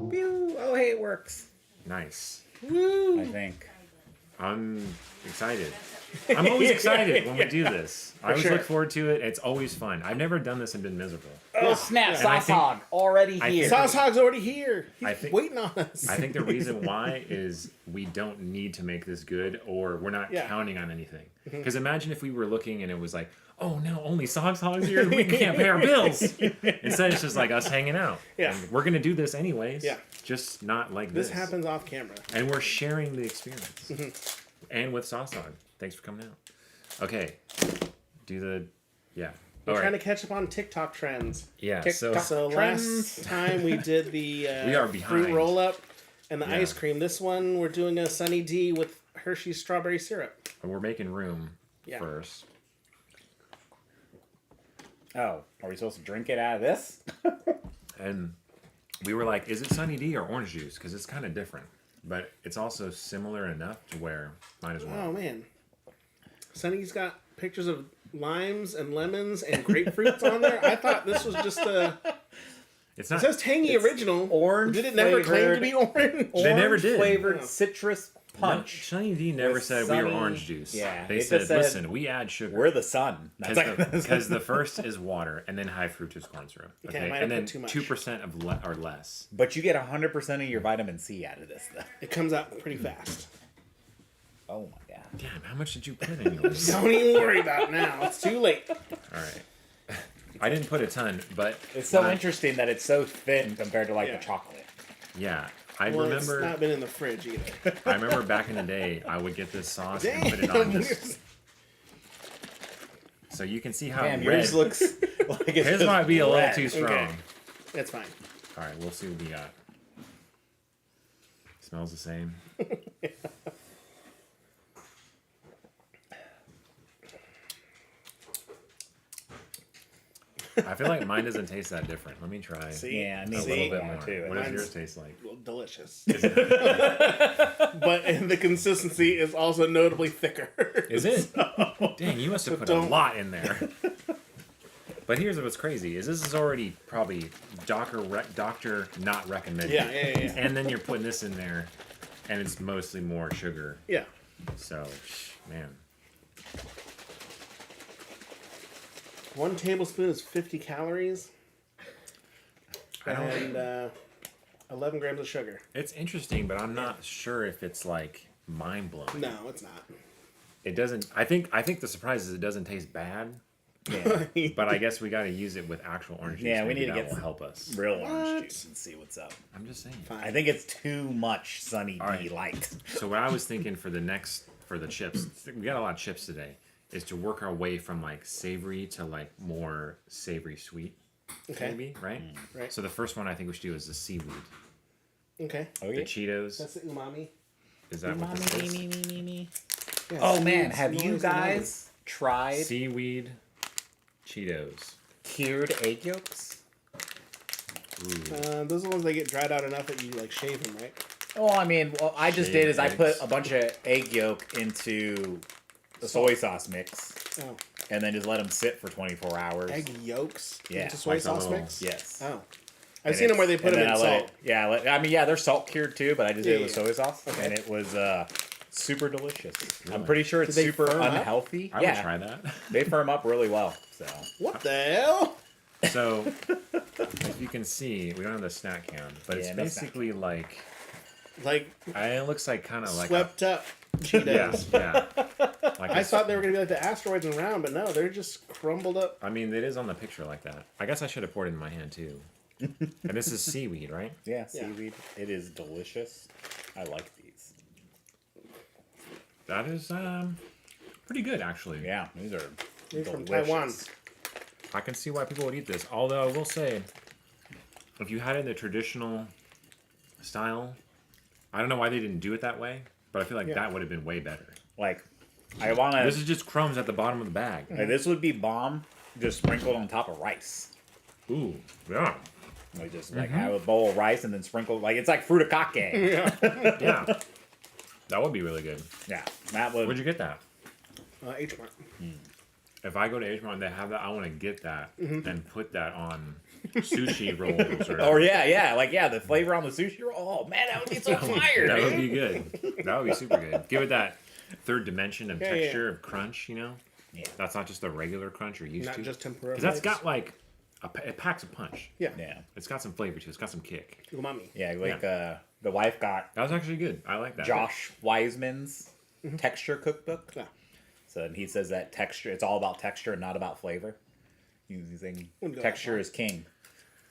Pew! Oh, hey, it works. Nice. Woo! I think. I'm excited. I'm always excited when we do this. I always sure. look forward to it. It's always fun. I've never done this and been miserable. Oh snap! And I Sauce think- Hog already I here. think- Sauce Hog's already here. He's I think- waiting on us. I think the reason why is we don't need to make this good, or we're not Yeah. counting on anything. Because imagine if we were looking and it was like, oh no, only Sauce Hog's here. We can't pay our bills. Instead, it's just like us hanging out. Yeah. And we're gonna do this anyways. Yeah. Just not like This this. happens off camera. And we're sharing the experience. And with Sauce Hog. Thanks for coming out. Okay. Do the yeah. We're All trying right. to catch up on TikTok trends. Yeah. TikTok. So last time we did the We are fruit behind. roll up and the Yeah. ice cream. This one we're doing a Sunny D with Hershey's strawberry syrup. We're making room Yeah. first. Oh, are we supposed to drink it out of this? And we were like, is it Sunny D or orange juice? Because it's kind of different. But it's also similar enough to where might as well. Oh man, Sunny's got pictures of limes and lemons and grapefruits on there. I thought this was just a. It's It not. says tangy original. orange Did it never claim to flavored- be orange? They never Orange did. flavored Yeah. citrus punch. Sunny D never With said we Sunny- were orange juice. Yeah, They it said, just said, listen, we add sugar. We're the sun. Because the first is water and then high fructose corn syrup. Okay, I Okay, might and have then put too much. 2% of or less. But you get 100% of your vitamin C out of this, though. It comes out pretty fast. Oh my god. Damn, how much did you put in yours? Don't even worry about it now. It's too late. All right. I didn't put a ton, but It's so when I- interesting that it's so thin compared to like Yeah. the chocolate. Yeah, I Well, remember. it's not been in the fridge either. I remember back in the day, I would get this sauce and put it Damn. on just so you can see how Damn, red. yours looks like it's His just might be a little red. too strong. Okay. That's fine. All right, we'll see what we got. Smells the same. I feel like mine doesn't taste that different. Let me try See? Yeah, I a need little see? bit Yeah, more. too. What does Mine's- yours taste like? Well, delicious. But the consistency is also notably thicker. Is it? Dang, you must have put a don't- lot in there. But here's what's crazy: is this is already probably doctor not recommended. Yeah. And then you're putting this in there, and it's mostly more sugar. Yeah. So, man, 1 tablespoon is 50 calories. I don't. And 11 grams of sugar. It's interesting, but I'm not sure if it's like mind blowing. No, it's not. It doesn't. I think the surprise is it doesn't taste bad. Yeah. But I guess we got to use it with actual orange juice. Yeah, we Maybe need to that get will some help us. Real orange What? juice and see what's up. I'm just saying. Fine. I think it's too much Sunny D right. light. So what I was thinking for the chips, we got a lot of chips today, is to work our way from like savory to like more savory sweet. Okay. Maybe, right? Right. So the first one I think we should do is the seaweed. Okay. The Okay. Cheetos. That's the umami. Is that what this is? Yeah, Oh man, seeds, have you noise, and guys tried Seaweed Cheetos. cured egg yolks? Ooh. umami. Those are the ones that get dried out enough that you like shave them, right? Oh, I mean, what I just Shaved did is I put eggs. a bunch of egg yolk into the soy sauce mix Oh, and then just let them sit for 24 hours. egg yolks Yeah, into soy like a sauce little- mix. Yes. Oh, And I've seen them where they it's- put them and in then I let salt. it- yeah, I mean, yeah, they're salt cured too, but I just did it with Yeah, soy sauce, Okay. and it was super delicious. I'm Really? pretty sure it's Did they super firm up? unhealthy. I yeah, would try that. they firm up really well. So What the hell? So, as you can see, we don't have the snack can, but it's Yeah, no snack basically like Like it looks like kind of like swept up Cheetos. yeah. Like I thought they were gonna be like the asteroids and round, but no, they're just crumbled up. I mean, it is on the picture like that. I guess I should have poured it in my hand too. And this is seaweed, right? yeah, seaweed. It is delicious. I like these. That is pretty good actually. Yeah, these are They're from delicious. Taiwan. I can see why people would eat this. Although I will say, if you had it in the traditional style, I don't know why they didn't do it that way, but I feel like Yeah. that would have been way better. Like, I want This to. is just crumbs at the bottom of the bag. This would be bomb, just sprinkled on top of rice. Ooh, yeah. Like just like have a bowl of rice and then sprinkle like it's like fruitcake. Yeah. That would be really good. Yeah, that would. Where'd you get that? H Mart. If I go to H Mart and they have that, I want to get that and put that on sushi rolls. Or yeah, the flavor on the sushi roll. Oh man, that would be so fire. That would dude. be good. That would be super good. Give it that third dimension of Yeah, yeah. texture of crunch, you know? Yeah. That's not just the regular crunch you're used Not to. just tempura. Because that's flakes. got like, it packs a punch. Yeah. Yeah, It's got some flavor to it. It's got some kick. Umami. yeah. Like the wife got That was actually good. I like that. Josh Wiseman's texture cookbook. Yeah. So and he says that texture, it's all about texture and not about flavor. He's saying Wouldn't go that texture far. is king.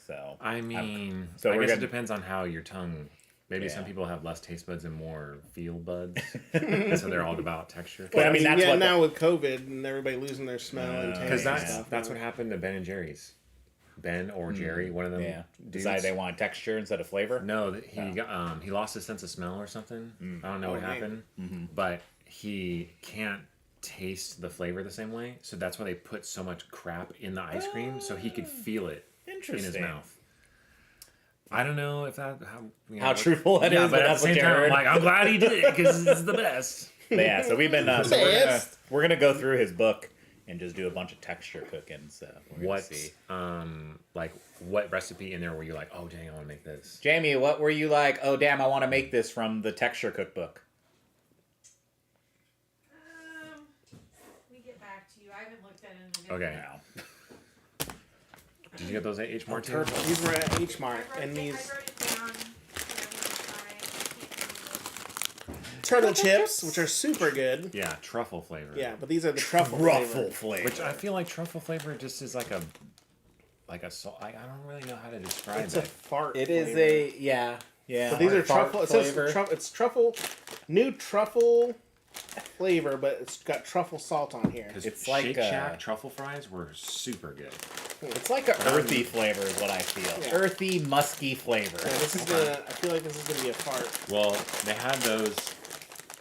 So I mean, So I we're guess gonna- it depends on how your tongue. Maybe some Yeah. people have less taste buds and more feel buds, and so they're all about texture. But I mean, that's yeah, what now with COVID and everybody losing their smell and taste. Because and that's stuff, that's what happened to Ben and Jerry's. Ben or Jerry, one of them. yeah, dudes. decided they want texture instead of flavor. No, he lost his sense of smell or something. I don't know what Oh, man. happened, but he can't taste the flavor the same way. So that's why they put so much crap in the ice cream so he could feel it in his Interesting. mouth. I don't know if that How truthful that is, but but at that's the what same you time, I'm heard. like, I'm glad he did it because it's the best. But yeah, so we've been so Best. we're gonna go through his book and just do a bunch of texture cooking. So we're gonna What see. like what recipe in there were you like, oh dang, I want to make this? Jamie, what were you like? Oh damn, I want to make this from the texture cookbook. We get back to you. I haven't looked at it in a minute. Okay, Now, did you get those at H Mart too? These were at H I Mart, wrote, and it, I these wrote it down. So I can't turtle chips, which are super good. Yeah, truffle flavor. Yeah, but these are the truffle ruffle flavor. flavor. Which I feel like truffle flavor just is like a salt. I don't really know how to describe It's a it. fart. It is flavor. a yeah. But these are Fart truffle. It says flavor. it's truffle, new truffle flavor, but it's got truffle salt on here. Because It's like, Shake Shack truffle fries were super good. It's like a earthy flavor is what I feel. Yeah. Earthy, musky flavor. Yeah, this is gonna. I feel like this is gonna be a fart. Well, they had those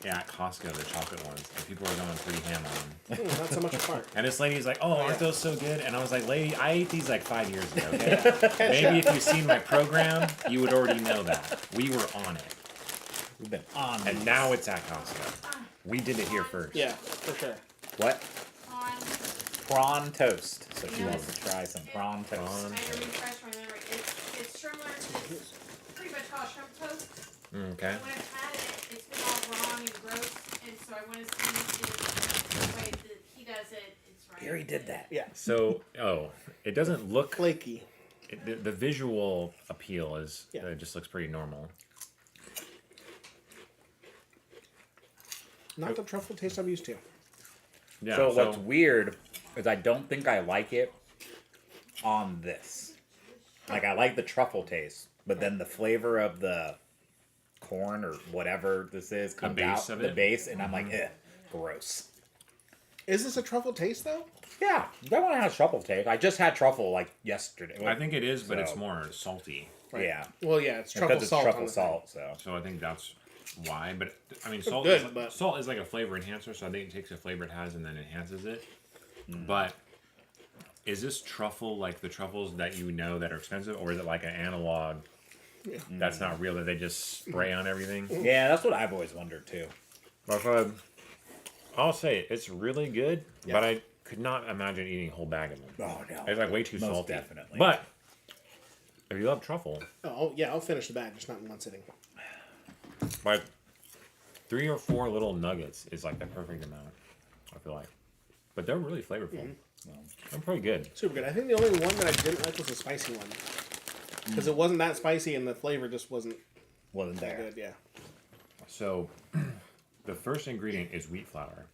at Costco, the chocolate ones, and people were going pretty ham on them. Not so much a fart. And this lady's like, "Oh, aren't yeah. those so good?" And I was like, "Lady, I ate these like 5 years ago. Okay? Maybe if you've seen my program, you would already know that we were on it, We've been on and these. now it's at Costco. We did it here first. Yeah, for sure. What? On, Prawn toast. So she Yes. wants to try some prawn toast. Prawn. I gotta refresh my memory. It's shrimp, it's pretty much called shrimp toast. Okay. And when I've had it, it's been all wrong and gross, and so I want to see if the way that he does it, it's right. Gary did that. Yeah, So, it doesn't look. flaky. The visual appeal is Yeah. it just looks pretty normal. Not the truffle taste I'm used to. Yeah. So what's weird is I don't think I like it on this. Like I like the truffle taste, but then the flavor of the corn or whatever this is comes base out of the it? base, and I'm like, gross. Is this a truffle taste though? Yeah, that one has truffle taste. I just had truffle like yesterday. I think it is, but it's So- more salty. Yeah, Well, yeah, it's truffle because it's salt. truffle on the salt. So So I think that's why. But I mean, salt. good, is, but- salt is like a flavor enhancer, so I think it takes a flavor it has and then enhances it. Mm. But is this truffle like the truffles that you know that are expensive, or is it like an analog that's not real that they just spray on everything? yeah, that's what I've always wondered too. But I'll say it, it's really good, Yeah. but I could not imagine eating a whole bag of them. Oh no, It's like way too Most salty. definitely. But if you love truffle, Oh yeah, I'll finish the bag, just not in one sitting. like 3 or 4 little nuggets is like the perfect amount. I feel like, but they're really flavorful. They're pretty good. Super good. I think the only one that I didn't like was the spicy one, because it wasn't that spicy and the flavor just wasn't wasn't that there. good. Yeah. So, the first ingredient is wheat flour,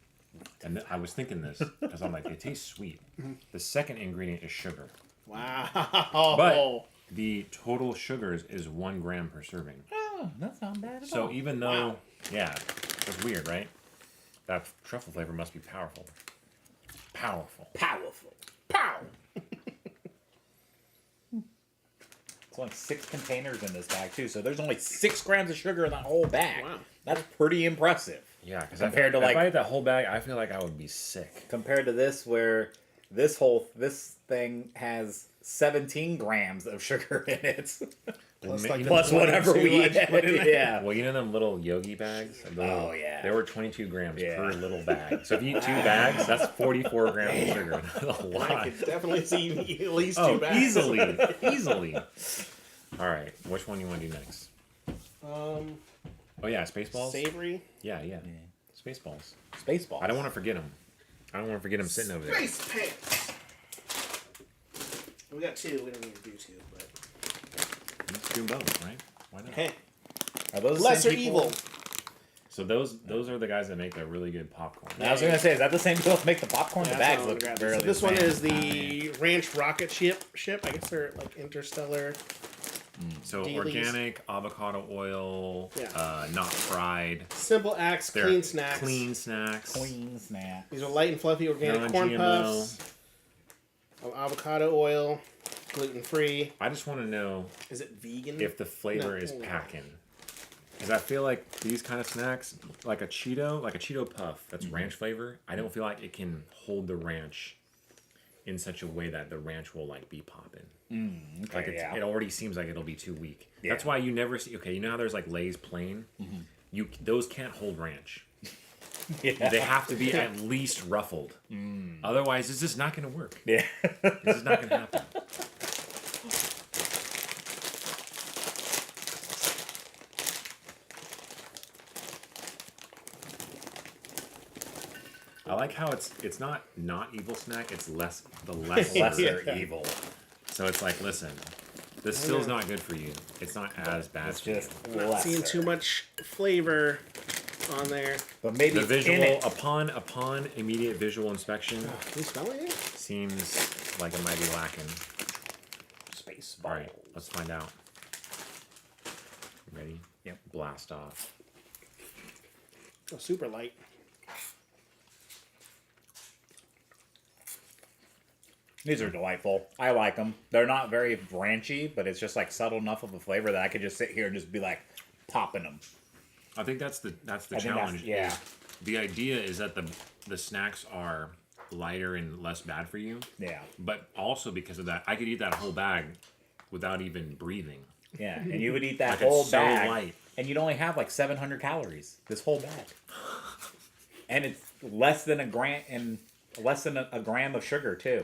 and I was thinking this because I'm like, it tastes sweet. The second ingredient is sugar, Wow. but the total sugars is 1 gram per serving. Oh, that's not bad at So all. even though, yeah, it's weird, right? That truffle flavor must be powerful. Powerful. Powerful. Pow. It's only 6 containers in this bag too, so there's only 6 grams of sugar in that whole bag. Wow. That's pretty impressive. Yeah, because Compared to, if like- I ate that whole bag, I feel like I would be sick. Compared to this, where this thing has 17 grams of sugar in it, Plus, You like, know- plus 22 whatever we I eat. put in there. Yeah. Well, you know them little yogi bags? Oh, yeah. They were 22 grams Yeah. per little bag. So if you eat 2 bags, that's 44 grams of sugar. That's a I lot. could definitely see at least Oh, 2 bags. easily. All right, which one you want to do next? Oh yeah, Spaceballs. Savory. Yeah. Spaceballs. Spaceballs. I don't want to forget them. I don't want to forget them sitting over there. Space pants. We got 2. We don't need to do 2, but Let's do both, right? Why not? hey, Are those the lesser same people? evil. So those are the guys that make the really good popcorn. I was gonna say, is that the same people that make the popcorn? Yeah, The that's bags what I'm look gonna grab. barely So this the one same. is the Ranch Rocket Ship. I guess they're like interstellar. So Dailies. organic avocado oil, Yeah. not fried. Simple acts, They're clean snacks. Clean snacks. Queen snap. These are light and fluffy organic corn Non-GMO. puffs. Avocado oil, gluten free. I just want to know Is it vegan? if the flavor No. is packing. Because I feel like these kind of snacks, like a Cheeto puff that's ranch flavor, I don't feel like it can hold the ranch in such a way that the ranch will like be popping. Okay, Like yeah. it already seems like it'll be too weak. Yeah. That's why you never see. Okay, you know how there's like Lay's plain. Those can't hold ranch. Yeah. They have to be at least ruffled. Otherwise, it's just not going to work. Yeah. This is not going to happen. I like how it's not evil snack. It's the lesser. Lesser Yeah. evil. So it's like, listen, this still's not good for you. It's not as bad. It's for you. just Not lesser. seeing too much flavor on there. But maybe The it's visual in it. upon immediate visual inspection Can you smell it? seems like it might be lacking. Space All right, balls. let's find out. Ready? Yep. Blast off. Oh, super light. These are delightful. I like them. They're not very branchy, but it's just like subtle enough of a flavor that I could just sit here and just be like popping them. I think that's the I think challenge. yeah. The idea is that the snacks are lighter and less bad for you. Yeah. But also because of that, I could eat that whole bag without even breathing. Yeah. And you would eat that Like, it's whole so bag. light. And you'd only have like 700 calories. This whole bag. And it's less than a gram of sugar too.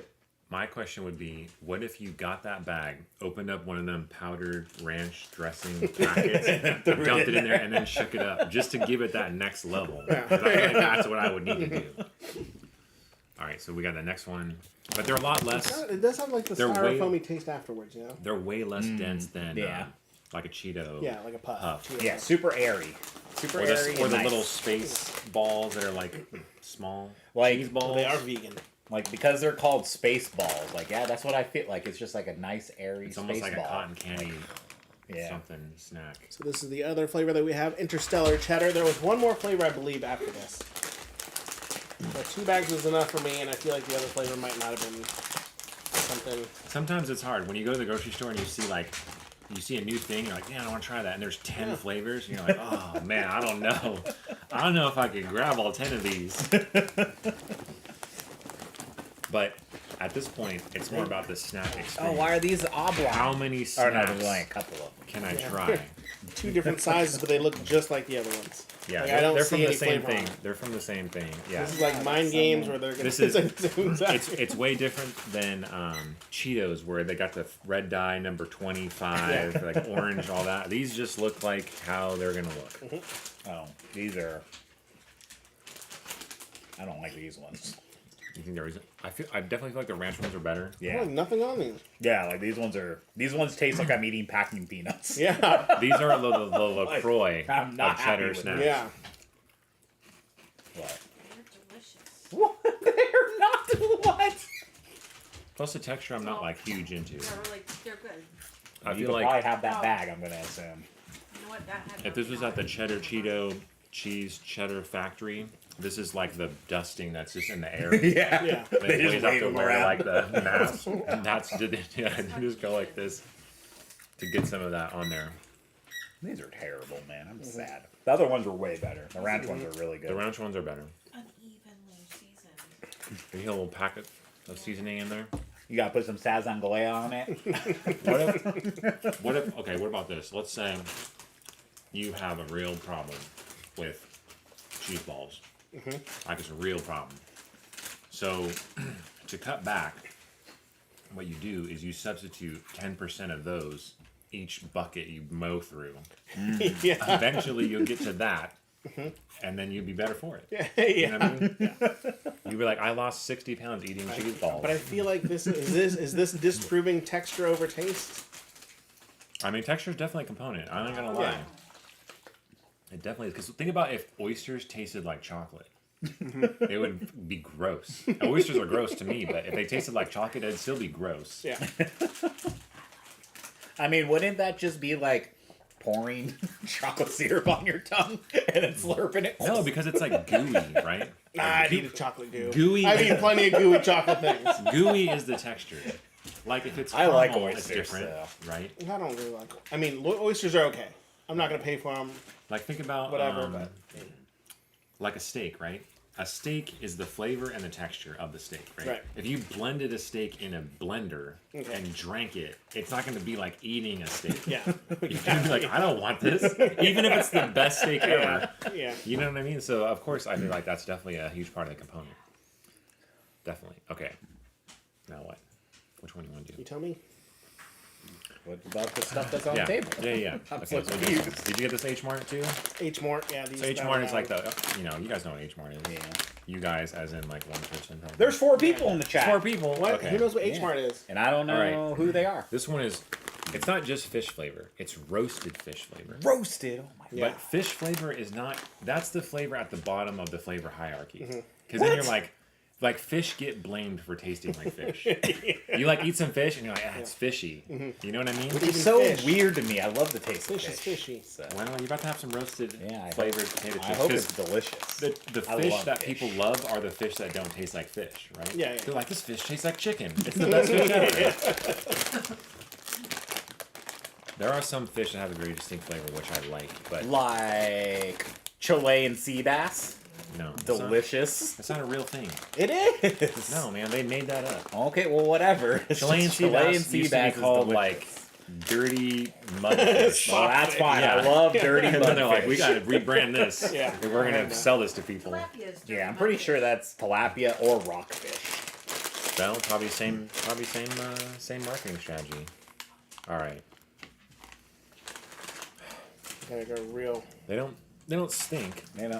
My question would be, what if you got that bag, opened up one of them powdered ranch dressing packets, dumped it in there, and then shook it up just to give it that next level? 'Cause I feel like that's what I would need to do. All right, so we got the next one, but they're a lot less. It does have like the They're way- styrofoamy taste afterwards, you know? They're way less dense than yeah. like a Cheeto. Yeah, like a puff. Puff. Cheeto Yeah, puff. super airy. Super Or airy. the and nice. little space balls that are like small Like- cheese Well, balls. they are vegan. Like, because they're called space balls. Like, yeah, that's what I feel like. It's just like a nice, airy It's space almost like ball. a cotton candy Yeah. something snack. So this is the other flavor that we have, Interstellar Cheddar. There was one more flavor, I believe, after this. So 2 bags was enough for me, and I feel like the other flavor might not have been something. Sometimes it's hard when you go to the grocery store and you see a new thing. You're like, yeah, I want to try that, and there's 10 flavors. And you're like, oh man, I don't know. I don't know if I could grab all 10 of these. But at this point, it's more about the snack experience. Oh, why are these oblong? How many Or snacks no, there's only a couple of them. can I Yeah. try? 2 different sizes, but they look just like the other ones. Yeah, Like, I don't they're see from the any same flavor on thing. it. They're from the same thing. Yeah. This is like mind games where they're going This to is- say the same exact It's way different than Cheetos, where they got the red dye number 25, like orange, all that. These just look like how they're gonna look. Oh, these are. I don't like these ones. You think there is? I definitely feel like the ranch ones are better. Yeah. Oh, nothing on these. Yeah, like these ones are. These ones taste like I'm eating packing peanuts. Yeah. These are the LaCroix I'm not of happy cheddar with snacks. Yeah. What? They're delicious. What? They're not what? Plus the texture, I'm not like huge into. They're good. I You feel could like probably have that bag. I'm gonna assume. You know what? That had if this was at the Cheddar Cheeto Cheese Cheddar Factory, this is like the dusting that's just in the air. Yeah. Yeah. They They just always have wave to them wear around. like the mask. And that's yeah, they just go like this to get some of that on there. These are terrible, man. I'm sad. The other ones were way better. The ranch ones are really good. The ranch ones are better. unevenly seasoned. You get a little packet of seasoning in there. You gotta put some Sazon Galea on it. What if? Okay, what about this? Let's say you have a real problem with cheese balls. Like it's a real problem. So to cut back, what you do is you substitute 10% of those each bucket you mow through. Yeah. Eventually, you'll get to that, and then you'll be better for it. Yeah. You know what I mean? You'll be like, I lost 60 pounds eating cheese balls. But I feel like this is this disproving texture over taste? I mean, texture is definitely a component. I'm not gonna lie. Yeah. It definitely is. Because think about if oysters tasted like chocolate. It would be gross. Oysters are gross to me, but if they tasted like chocolate, it'd still be gross. Yeah. I mean, wouldn't that just be like pouring chocolate syrup on your tongue and then slurping it? No, because it's like gooey, right? Nah, I need a chocolate goo. Gooey. I've eaten plenty of gooey chocolate things. Gooey is the texture. Like if it's I like caramel, it's oysters, different, so. right? I don't really like. I mean, oysters are okay. I'm not gonna pay for them. Like think about Whatever, but like a steak, right? A steak is the flavor and the texture of the steak, right? Right. If you blended a steak in a blender Okay. and drank it, it's not going to be like eating a steak. yeah, You're going to be like, I don't want this, even if it's the best steak ever. yeah. You know what I mean? So of course, I feel like that's definitely a huge part of the component. Definitely. Okay. Now what? Which one do you want to do? You tell me. What about the stuff that's on Yeah. the table? Yeah. I'm Okay. so So confused. did you get this H Mart too? H Mart. Yeah. These So H that Mart we is like have. the, you guys know what H Mart is. Yeah. You guys, as in like one person. probably. There's 4 people in the chat. 4 people. What? Okay. Who knows what H Yeah. Mart is? And I don't know Alright. who they are. This one is, it's not just fish flavor. It's roasted fish flavor. Roasted. Oh my god. Yeah. But fish flavor is not, that's the flavor at the bottom of the flavor hierarchy. Mm-hmm. Because then What? you're like, like fish get blamed for tasting like fish. You like eat some fish and you're like, ah, it's fishy. You know what I mean? Eating It's so fish. weird to me. I love the taste Fish of is fish. fishy. So, Well, you're about to have some roasted yeah, I flavored hope, potato chips. I hope 'cause it's delicious. the I fish love that fish. people love are the fish that don't taste like fish, right? Yeah, yeah. They're like, this fish tastes like chicken. It's the best fish ever. There are some fish that have a very distinct flavor, which I like, but Like Chilean sea bass. no. it's Delicious. That's not a real thing. It is. No, man, they made that up. Okay, well, whatever. It's Chilean just sea bass sea used to be bass is called delicious. like dirty mudfish. Well, that's fine. Yeah. I love dirty And then they're like, mudfish. we gotta rebrand this. Yeah. And we're gonna sell this to people. Tilapia's dirty Yeah, I'm pretty sure mudfish. that's tilapia or rockfish. Well, probably same marketing strategy. All right. Gotta go real. They don't stink. You know,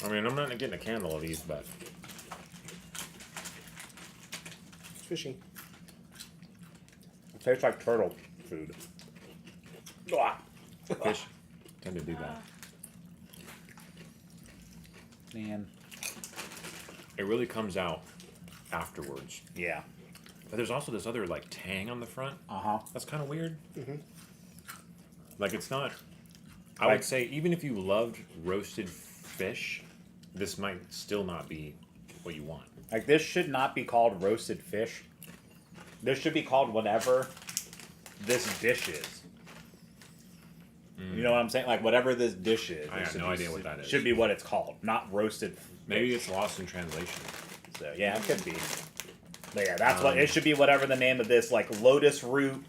I mean, I'm not getting a candle of these, but It's fishy. it tastes like turtle food. fish tend to do that. Man, It really comes out afterwards. yeah. But there's also this other like tang on the front. Uh-huh. That's kind of weird. Like it's not. I Like- would say even if you loved roasted fish, this might still not be what you want. Like, this should not be called roasted fish. This should be called whatever this dish is. You know what I'm saying? Like, whatever this dish is. I it have should no be- idea what that is. Should be what it's called, not roasted Maybe it's lost in translation. So, yeah, it could be. But yeah, that's what it should be. Whatever the name of this, like lotus root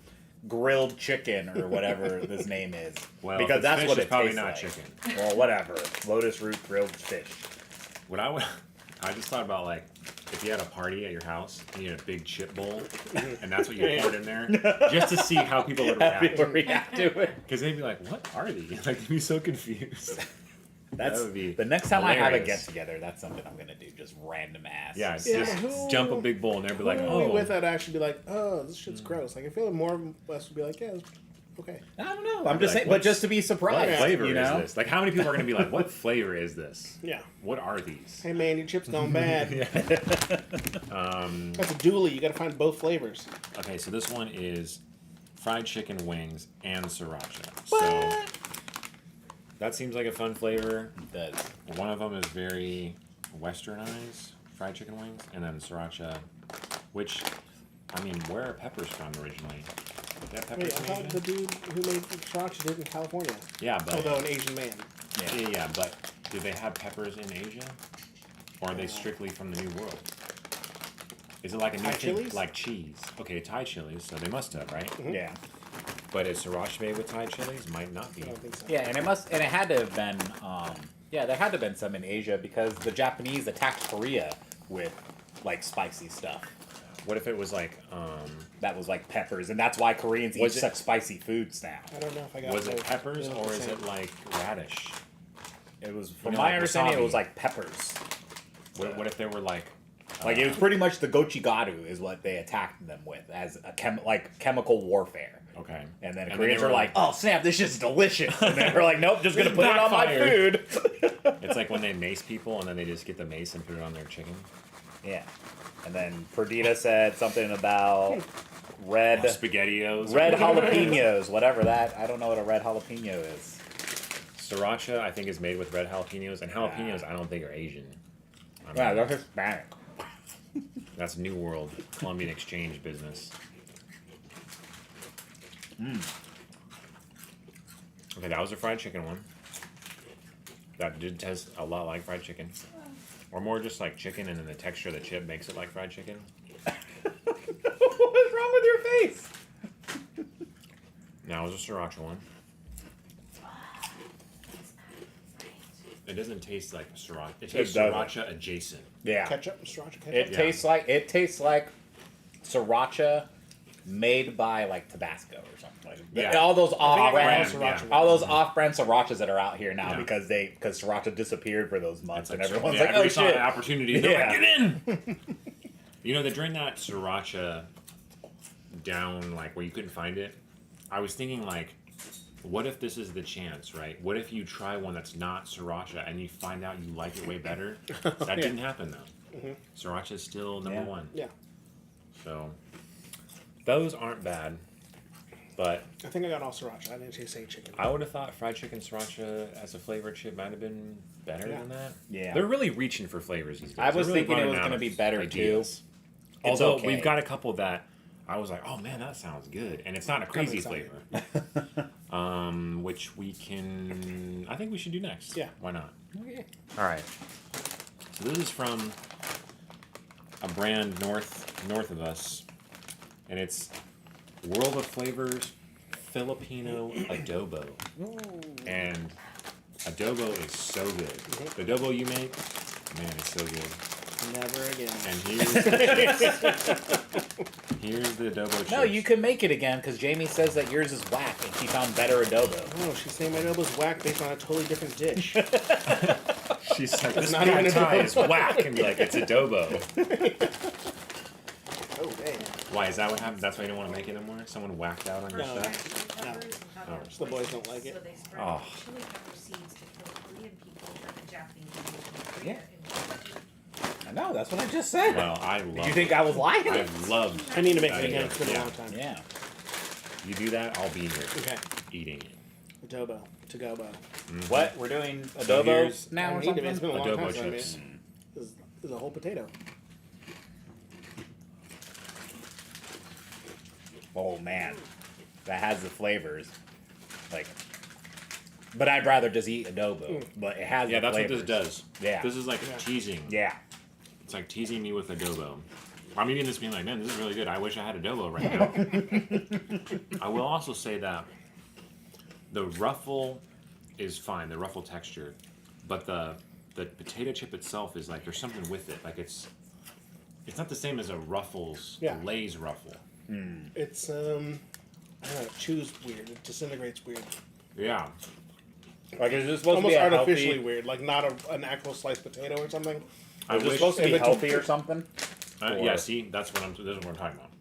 grilled chicken or whatever this name is. Well, because if it's that's fish, what it's it probably tastes not like. chicken. Well, whatever. Lotus root grilled fish. What I just thought about like if you had a party at your house and you had a big chip bowl and that's what you poured in there, just to see how people would People react. react to it. Because they'd be like, "What are these?" Like they'd be so confused. That's That would be the next time I have a hilarious. get together. That's something I'm gonna do. Just random ass. Yeah, it's Yeah, just who- jump a big bowl and they'd be like, Who "Oh, with that actually be like, oh, this shit's gross. Like I feel like more of us would be like, yeah, it's okay. I don't know. I'm be just like, saying, but what's- just to be what surprised. flavor you know? is this?" Like, how many people are gonna be like, "What flavor is this? Yeah. What are these?" Hey man, your chip's gone bad. That's a dually. You gotta find both flavors. Okay, so this one is fried chicken wings and sriracha. So that seems like a fun flavor. Does. One of them is very westernized fried chicken wings, and then sriracha, which, I mean, where are peppers from originally? They have peppers Wait, I in thought Asia? the dude who made sriracha did in California. Yeah, but Although an Asian man. yeah, but do they have peppers in Asia, or are they strictly from the New World? Is it like a new Thai thing, chilies? like cheese? Okay, Thai chilies, so they must have, right? Yeah. But is sriracha made with Thai chilies? Might not be. I don't think so. Yeah, and it had to have been, yeah, there had to have been some in Asia because the Japanese attacked Korea with like spicy stuff. What if it was like, That was like peppers, and that's why Koreans eat Was it- such spicy foods now. I don't know if I got was it both. peppers They look or the is same. it like radish? It was, from know, my like understanding, it was wasabi. like peppers. What if they were like, Like it was pretty much the gochigaru is what they attacked them with as a chemical warfare. okay, And then they Koreans were were like, "Oh snap, this shit's delicious!" And they were like, "Nope, just gonna put it on my backfired." food." it's like when they mace people and then they just get the mace and put it on their chicken. Yeah. And then Perdita said something about red Spaghettios. jalapenos, whatever that. I don't know what a red jalapeno is. Sriracha, I think, is made with red jalapenos, and jalapenos, I don't think are Asian. I mean, Yeah, they're Hispanic. that's New World Colombian exchange business. Okay, that was a fried chicken one. That did taste a lot like fried chicken. Or more just like chicken, and then the texture of the chip makes it like fried chicken. What's wrong with your face? Now is a sriracha one. It doesn't taste like sriracha. It tastes doesn't. sriracha adjacent. Yeah. Ketchup, sriracha ketchup. It tastes like sriracha made by like Tabasco or something. Like Yeah. all those off-brand, sriracha. all those off-brand srirachas that are out here now Yeah. because sriracha disappeared for those months, and everyone's yeah, like, "Oh every saw shit!" an opportunity. They're Yeah. like, get in. You know, during that sriracha down, like where you couldn't find it, I was thinking like, what if this is the chance, right? What if you try one that's not sriracha and you find out you like it way better? That didn't happen though. Sriracha is still number Yeah. one. Yeah. So those aren't bad, but I think I got all sriracha. I didn't say chicken. I would have thought fried chicken sriracha as a flavored chip might have been better Yeah. than that. Yeah. They're really reaching for flavors these days. I was They're really thinking it running was out gonna of be better, ideas. It's Although okay. we've got a couple that I was like, oh man, that sounds good, and it's not a crazy excited. flavor. Which we can. I think we should do next. Yeah. Why not? Okay. All right. So this is from a brand north of us, and it's World of Flavors Filipino Adobo. And adobo is so good. The adobo you make, man, it's so good. Never again. And here's the adobo chips. No, you can make it again because Jamie says that yours is whack and she found better adobo. Oh, she's saying my adobo's whack based on a totally different dish. She's like, this not pad even thai adobo. is whack, and be like, it's adobo. Oh, man. Why is that what happened? That's why you don't want to make it anymore? Someone whacked out on your No. stuff? No. Oh. The boys don't like it. So they spread Oh. chili pepper seeds to kill Korean people that the Japanese used in Yeah. Korea. I know, that's what I just said. Well, I love Did you think I was lying? I've loved I need to make that it again. idea. It's been a Yeah. long time. Yeah. You do that, I'll be here Okay. eating it. Adobo. To go bo. What? We're doing So adobo here's now I or need to. It's something? been a long Adobo time since I made chips. it. This is a whole potato. Oh man, that has the flavors. Like, but I'd rather just eat adobo. But it has Yeah, the that's flavors. what this does. Yeah. This is like Yeah. teasing. Yeah. It's like teasing me with adobo. I'm eating this being like, man, this is really good. I wish I had adobo right now. I will also say that the ruffle is fine, the ruffle texture, but the potato chip itself is like there's something with it. Like it's not the same as a Ruffles Yeah. Lay's ruffle. It's I don't know. It chews weird. It disintegrates weird. Yeah. Like, is this supposed Almost to be a artificially healthy? weird. Like not an actual sliced potato or something. I Is this wish, supposed to be if it's- healthy or something? yeah, or- see, this is what we're talking about.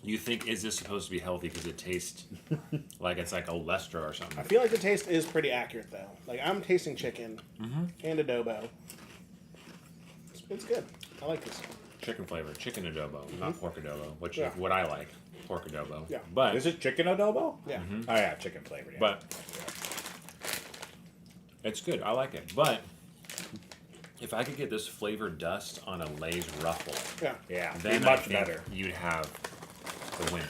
You think, is this supposed to be healthy because it tastes like it's like Olestra or something? I feel like the taste is pretty accurate though. Like I'm tasting chicken and adobo. It's good. I like this. Chicken flavor, chicken adobo, not pork adobo, which Yeah. is what I like, pork adobo. Yeah. But Is it chicken adobo? Yeah. Oh yeah, chicken flavored. Yeah. but it's good. I like it. But if I could get this flavor dust on a Lay's ruffle, Yeah. yeah, then be I much think better. you'd have the win.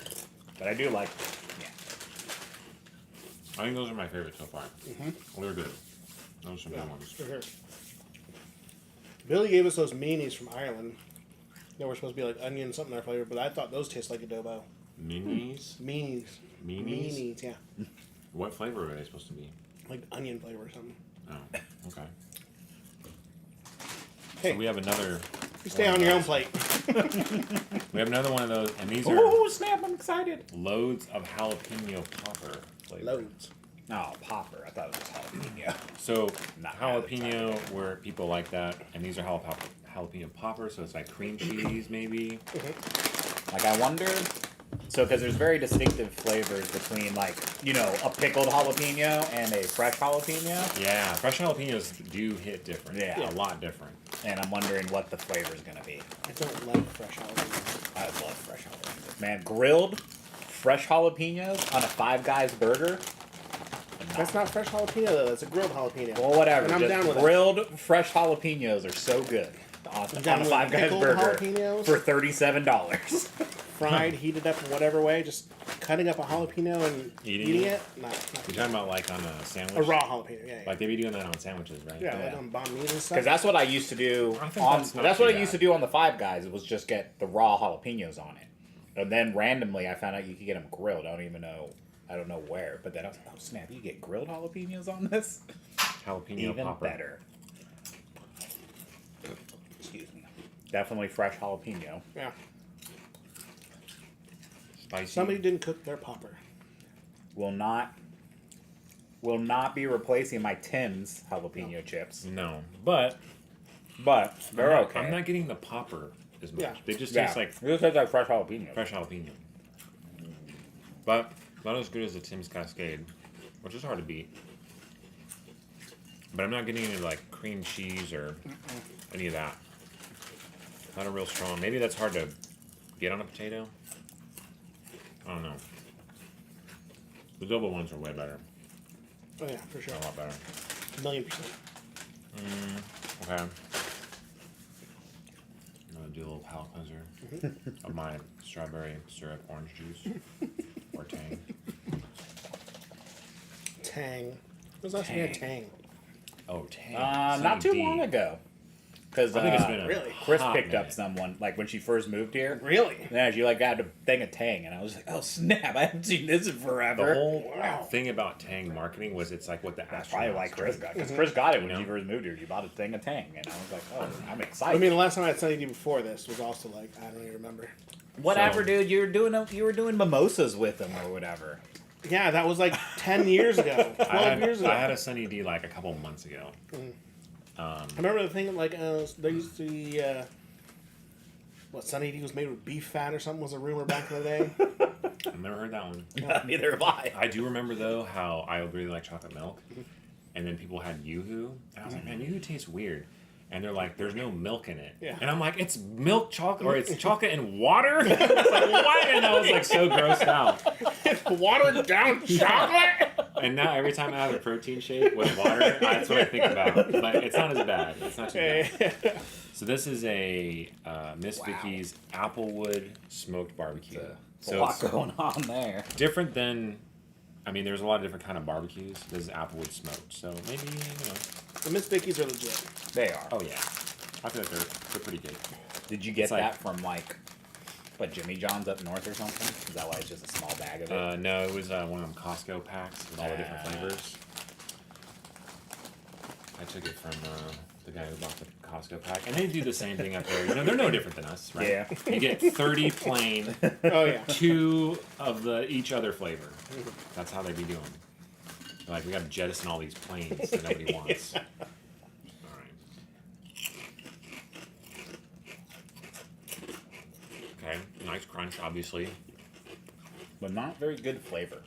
But I do like. Yeah. I think those are my favorites so far. They're good. Those are some good ones. For sure. Billy gave us those meanies from Ireland. They were supposed to be like onion something in their flavor, but I thought those taste like adobo. Minis? Meanies. Meanies? Meanies, yeah. What flavor are they supposed to be? Like onion flavor or something. Oh, okay. Hey, So we have another. you stay one on of your own those. plate. We have another one of those, and these are Oh snap! I'm excited. loads of jalapeno popper flavor. Loads. Oh, popper. I thought it was jalapeno. So Not jalapeno, where people like that, and these are jalapeno poppers, so it's like cream cheese maybe. Like, I wonder. So, because there's very distinctive flavors between, like, a pickled jalapeno and a fresh jalapeno. Yeah, fresh jalapenos do hit different. Yeah. A lot different. And I'm wondering what the flavor's going to be. I don't like fresh jalapenos. I love fresh jalapenos. Man, grilled fresh jalapenos on a Five Guys burger. That's not fresh jalapeno though. That's a grilled jalapeno. Well, whatever. And I'm just down with it. grilled fresh jalapenos are so good. On down a with Five Guys pickled burger jalapenos. for $37. Fried, heated up in whatever way, just cutting up a jalapeno and Eating eating it? it. No, You're talking about like on a sandwich? a raw jalapeno. Yeah, yeah. Like they be doing that on sandwiches, right? yeah, yeah. like on banh mi and stuff. Because that's what I used to do. I think On, that's not that's too what I bad. used to do on the Five Guys. Was just get the raw jalapenos on it, and then randomly I found out you could get them grilled. I don't know where. But then I was like, oh snap! You get grilled jalapenos on this? Jalapeno Even popper. better. Excuse me. Definitely fresh jalapeno. Yeah. Spicy. Somebody didn't cook their popper. Will not be replacing my Tim's jalapeno chips, No, but but they're okay. I'm not getting the popper as much. Yeah. They just Yeah. taste like It just tastes like fresh jalapeno. fresh jalapeno. But not as good as the Tim's Cascade, which is hard to beat. But I'm not getting any like cream cheese or any of that. Not a real strong. Maybe that's hard to get on a potato. I don't know. The double ones are way better. Oh yeah, for sure. A lot better. 1,000,000%. Okay. I'm gonna do a little palate cleanser of my strawberry syrup orange juice or Tang. Tang. When was the last time you had Tang? Oh, Tang. Not too Sunny D. long ago. Because I think it's been a Really? Chris hot picked up minute. someone, like, when she first moved here. Really? Yeah, she, like, got a thing of Tang, and I was like, oh, snap, I haven't seen this in forever. The whole Wow. thing about Tang marketing was it's like what the That's probably why astronauts Chris do. got because Chris got it when You know? she first moved here. She bought a thing of Tang, and I was like, oh, I'm I excited. mean, the last time I had Sunny D before this was also like, I don't even remember. Whatever, So- dude. You were doing mimosas with him or whatever. Yeah, that was like 10 years ago, 12 years ago. I had a Sunny D like a couple months ago. I remember the thing like there used to be what Sunny D was made with beef fat or something was a rumor back in the day. I've never heard that one. Neither have I. I do remember though how I really like chocolate milk, and then people had YooHoo, and I was like, man, YooHoo tastes weird. And they're like, there's no milk in it. Yeah. And I'm like, it's milk chocolate, or it's chocolate and water? It's like, what? And I was like so grossed out. Watered down chocolate. And now every time I have a protein shake with water, that's what I think about. But it's not as bad. It's not too bad. So this is a Miss Vicky's Applewood smoked barbecue. A So lot it's going on there. different than, I mean, there's a lot of different kind of barbecues. This is Applewood smoked. So maybe, you know. The Miss Vickies are legit. They are. Oh yeah, I feel like they're pretty good. Did you get It's like- that from like, what, Jimmy John's up north or something? Is that why it's just a small bag of it? No, it was one of them Costco packs with all the different Ah. flavors. I took it from the guy who bought the Costco pack, and they do the same thing up there. You know, they're no different than us, right? Yeah. You get 30 plain, Oh yeah. 2 of the each other flavor. That's how they be doing. They're like, we got to jettison all these planes that nobody wants. All right. Okay, nice crunch, obviously. But not very good flavor.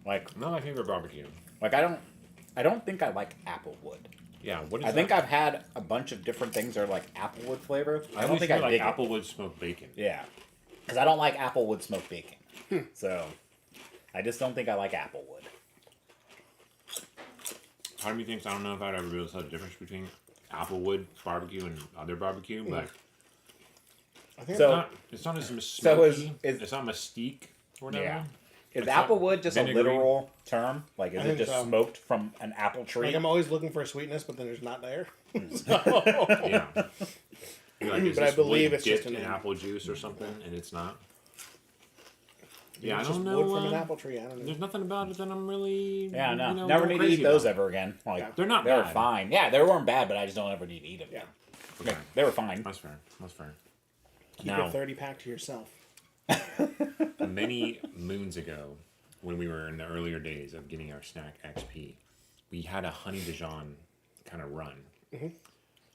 Like, Not my favorite barbecue. I don't think I like Applewood. Yeah, what is I think that? I've had a bunch of different things that are like Applewood flavor. I don't always think hear, I like dig it. Applewood smoked bacon. Yeah, because I don't like Applewood smoked bacon. So, I just don't think I like Applewood. Part of me thinks I don't know if I'd ever be able to tell the difference between Applewood barbecue and other barbecue, but I think So- it's not as So is- smoky. It's not mystique or whatever. Yeah. Is It's not Applewood just vinegary. a literal term? Like, is I it think just so. smoked from an apple tree? like I'm always looking for sweetness, but then there's not there. Yeah. You're like, is But I this believe wood it's just dipped an in egg. apple juice or something, and it's not. Yeah, I It's don't just know. wood from an uh, apple tree. I don't know. There's nothing about it that I'm really. Yeah, no. you know, Never going need to eat crazy those about. ever again. Like, Yeah. They're not They were bad. fine. Yeah, they weren't bad, but I just don't ever need to eat them. Yeah. Okay. They were fine. That's fair. That's fair. Keep Now- your 30 pack to yourself. Many moons ago, when we were in the earlier days of getting our snack XP, we had a honey Dijon kind of run.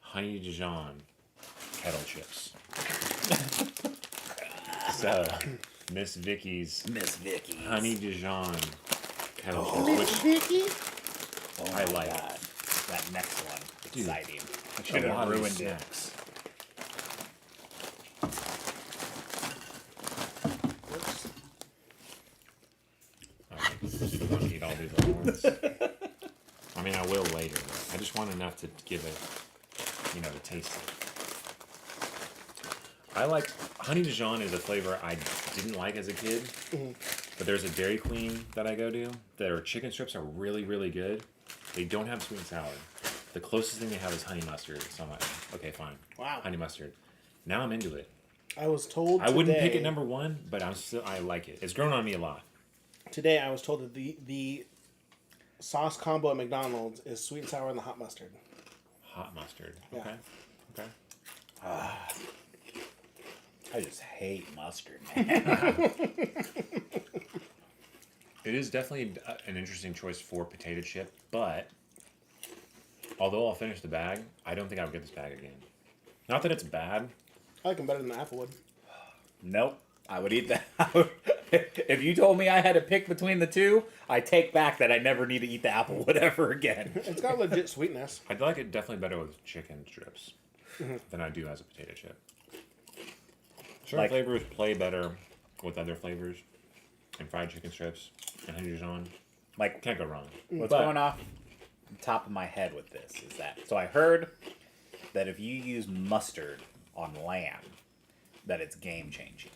Honey Dijon kettle chips. So, Miss Vicky's Miss Vicky. honey Dijon kettle chips, Vicky? Oh I my like. God. That next one. Dude, Exciting. I which should have ruined it. snacks. You want to eat all these at once? I mean, I will later. But I just want enough to give it, to taste it. I like honey Dijon is a flavor I didn't like as a kid, but there's a Dairy Queen that I go to. Their chicken strips are really, really good. They don't have sweet and sour. The closest thing they have is honey mustard. So I'm like, okay, fine. Wow. Honey mustard. Now I'm into it. I was told I wouldn't pick it today- number one, but I like it. It's grown on me a lot. Today I was told that the sauce combo at McDonald's is sweet and sour and the hot mustard. Hot mustard. Yeah. Okay. Okay. I just hate mustard, man. It is definitely an interesting choice for potato chip, but although I'll finish the bag, I don't think I would get this bag again. Not that it's bad. I like them better than the Applewood. Nope. I would eat that. If you told me I had to pick between the two, I take back that I never need to eat the Applewood ever again. It's got legit sweetness. I'd like it definitely better with chicken strips. than I do as a potato chip. Certain Like- flavors play better with other flavors, and fried chicken strips and Honey Dijon. Like, Can't go wrong. what's But- going off the top of my head with this is that, so I heard that if you use mustard on lamb, that it's game changing.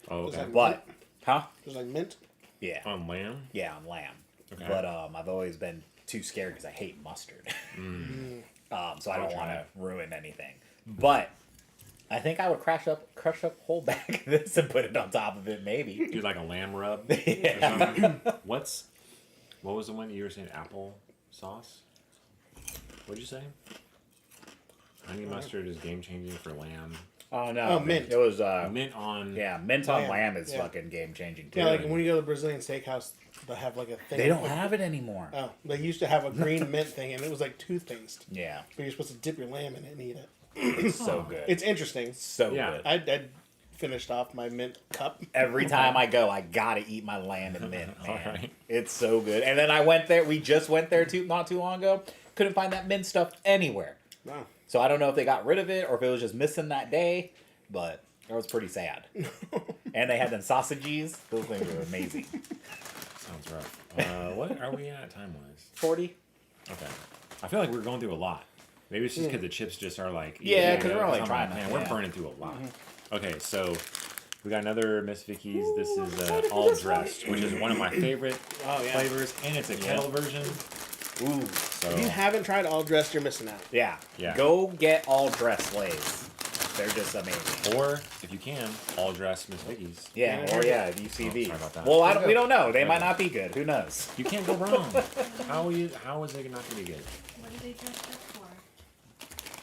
Oh, Is okay. that- But, huh? Just like mint. Yeah. On lamb? Yeah, on lamb. Okay. But I've always been too scared because I hate mustard. So I don't I'll want try to it. ruin anything. But I think I would crush up a whole bag of this and put it on top of it, maybe. Do like a lamb rub? Yeah. Or something? What was the one you were saying? Apple sauce? What'd you say? Honey mustard is game changing for lamb. Oh no, Oh, mint. It was Mint on. yeah, mint on Lamb, lamb is yeah. fucking game changing too. Yeah, like when you go to the Brazilian steakhouse, they have like a thing. They don't like, have it anymore. Oh, they used to have a green mint thing, and it was like toothpaste. Yeah, But you're supposed to dip your lamb in it and eat it. it's so good. It's interesting. so Yeah. good. I finished off my mint cup. Every time I go, I gotta eat my lamb and mint, man. Alright. It's so good. And then I went there. We just went there not too long ago. Couldn't find that mint stuff anywhere. Wow. So I don't know if they got rid of it or if it was just missing that day, but it was pretty sad. And they had them sausages. Those things were amazing. Sounds rough. What are we at time wise? 40? Okay. I feel like we're going through a lot. Maybe it's just because the chips just are like. Yeah, 'cause we're only I'm trying like, to- Man, we're yeah. burning through a lot. Okay, so we got another Miss Vicky's. This is all dressed, which is one of my favorite Oh, yeah. flavors, and it's a kettle version. Ooh. So If you haven't tried all dressed, you're missing out. Yeah. Yeah. Go get all dress Lays. They're just amazing. or if you can, all dressed Miss Vicky's. Yeah, Yeah, or they're yeah, Oh, UCV. sorry about that. Well, we don't know. They might not be good. Who knows? You can't go wrong. How is it not gonna be good? What do they dress up for?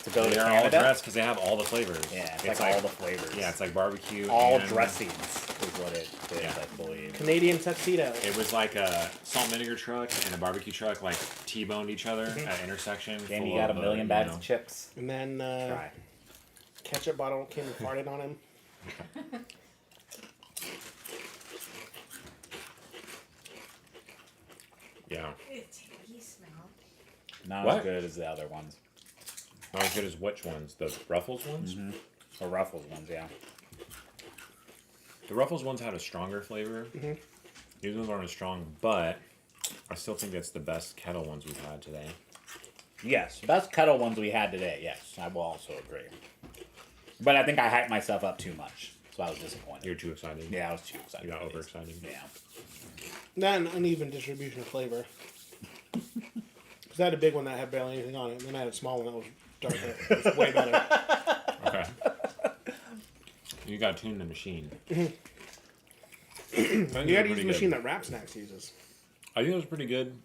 To go to They are all Canada? dressed because they have all the flavors. Yeah, it's like all the flavors. Yeah, it's like barbecue. all and dressings is what it is, Yeah. I believe. Canadian tuxedo. It was like a salt and vinegar truck and a barbecue truck like T-boned each other at an intersection. And full you got a of, million you bags know, of chips. And then Try. ketchup bottle came and farted on him. Yeah. It's tangy smell. Not What? as good as the other ones. Not as good as which ones? The Ruffles ones? The Ruffles ones, yeah. The Ruffles ones had a stronger flavor. These ones aren't as strong, but I still think it's the best kettle ones we've had today. Yes, best kettle ones we had today. Yes, I will also agree. But I think I hyped myself up too much, so I was disappointed. You're too excited. Yeah, I was too excited. You got for these. overexcited. Yeah. Not an uneven distribution of flavor. Because I had a big one that had barely anything on it, and then I had a small one that was darker. It was way better. Okay. You got to tune the machine. You gotta use the machine that Rap Snacks uses. I think it was pretty good,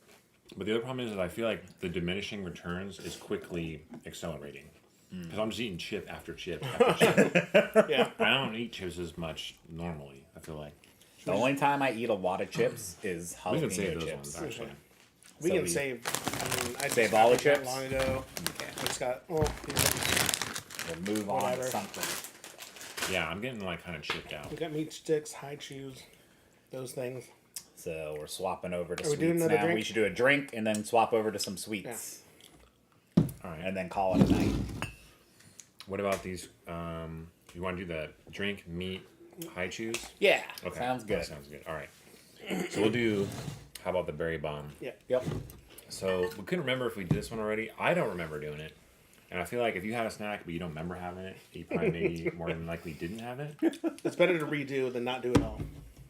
but the other problem is that I feel like the diminishing returns is quickly accelerating. Because I'm just eating chip after chip after chip. Yeah. I don't eat chips as much normally, I feel like. The only time I eat a lot of chips is We can save jalapeno those chips. ones, actually. We So can we- save. I mean, I Save just all the got it not chips? long ago. I just got. Oh, We'll move on to Whatever. something. Yeah, I'm getting like kind of chipped out. we got meat sticks, high chews, those things. So we're swapping over to Are we doing sweets another now. We drink? should do a drink and then swap over to some sweets. All right. And then call it a night. What about these? You want to do the drink, meat, high chews? Yeah. Okay. Sounds good. That sounds good. All right. So we'll do. How about the berry bomb? Yeah. Yep. So we couldn't remember if we did this one already. I don't remember doing it. And I feel like if you had a snack but you don't remember having it, you probably maybe more than likely didn't have it. It's better to redo than not do it all.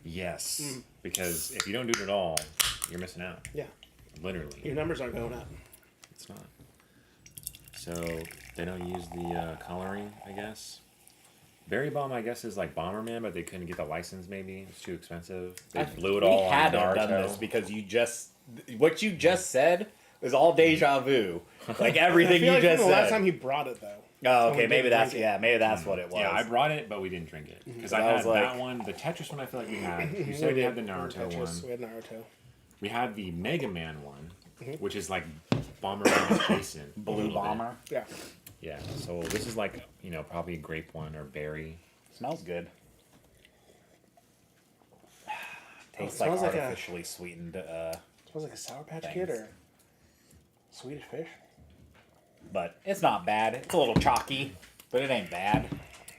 Yes. Because if you don't do it at all, you're missing out. Yeah. Literally. Your numbers aren't going up. It's not. So they don't use the coloring, I guess. Berry Bomb, I guess, is like Bomberman, but they couldn't get the license. Maybe it's too expensive. They blew it all We had on done Naruto. this because what you just said is all deja vu. Like everything I feel you like just the last said. time he brought it though. Oh, when we okay, maybe didn't that's drink it. maybe that's what it was. Yeah, I brought it, but we didn't drink it because I I had was like- that one. The Tetris one, I feel like we had. You said we had the Naruto Tetris, one. We had Naruto. We had the Mega Man one, which is like Bomberman adjacent. a Blue little bit. Bomber. Yeah. Yeah. So this is like probably a grape one or berry. Smells good. Tastes it like smells like a- artificially sweetened, Smells like a Sour Patch Thanks. Kid or Swedish Fish. but it's not bad. It's a little chalky. But it ain't bad.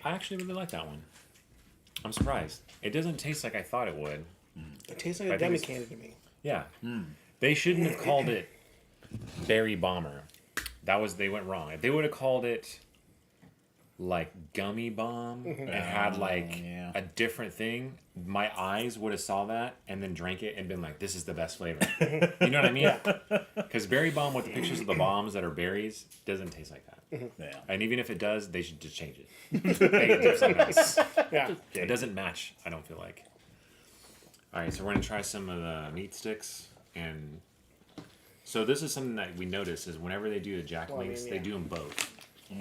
I actually really like that one. I'm surprised. It doesn't taste like I thought it would. It tastes like I a think demi it's- candy to me. Yeah. They shouldn't have called it Berry Bomber. They went wrong. If they would have called it like Gummy Bomb and had like yeah. a different thing, my eyes would have saw that and then drank it and been like, this is the best flavor. You know what I mean? Because Berry Bomb with the pictures of the bombs that are berries doesn't taste like that. Yeah. And even if it does, they should just change it. Make it taste like else. Yeah. It doesn't match, I don't feel like. Alright, so we're gonna try some of the meat sticks, and so this is something that we notice is whenever they do the Jack Well, I Links, mean, they yeah. do them both.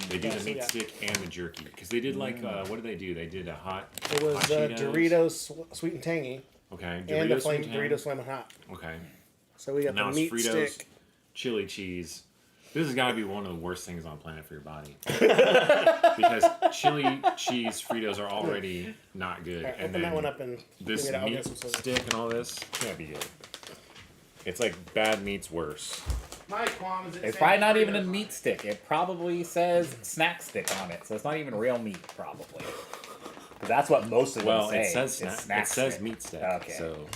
They do Yeah, the so meat yeah. stick and the jerky, because they did like what did they do? They did a hot. It was hot Doritos sweet and tangy, Okay, and the sweet and Doritos Flamin' Hot. Okay, So we got now the it's meat Fritos, stick. chili cheese. This has got to be one of the worst things on planet for your body, because chili cheese Fritos are already not good, Alright, and open that then one up and this give me that. I'll meat get some scissors. stick and all this can't be good. It's like bad meat's worse. My qualm is It's probably not even a meat stick. It probably says snack stick on it, so it's not even real meat, probably. 'Cause that's what most of them Well, say. it says is snack, it says meat stick. Okay. So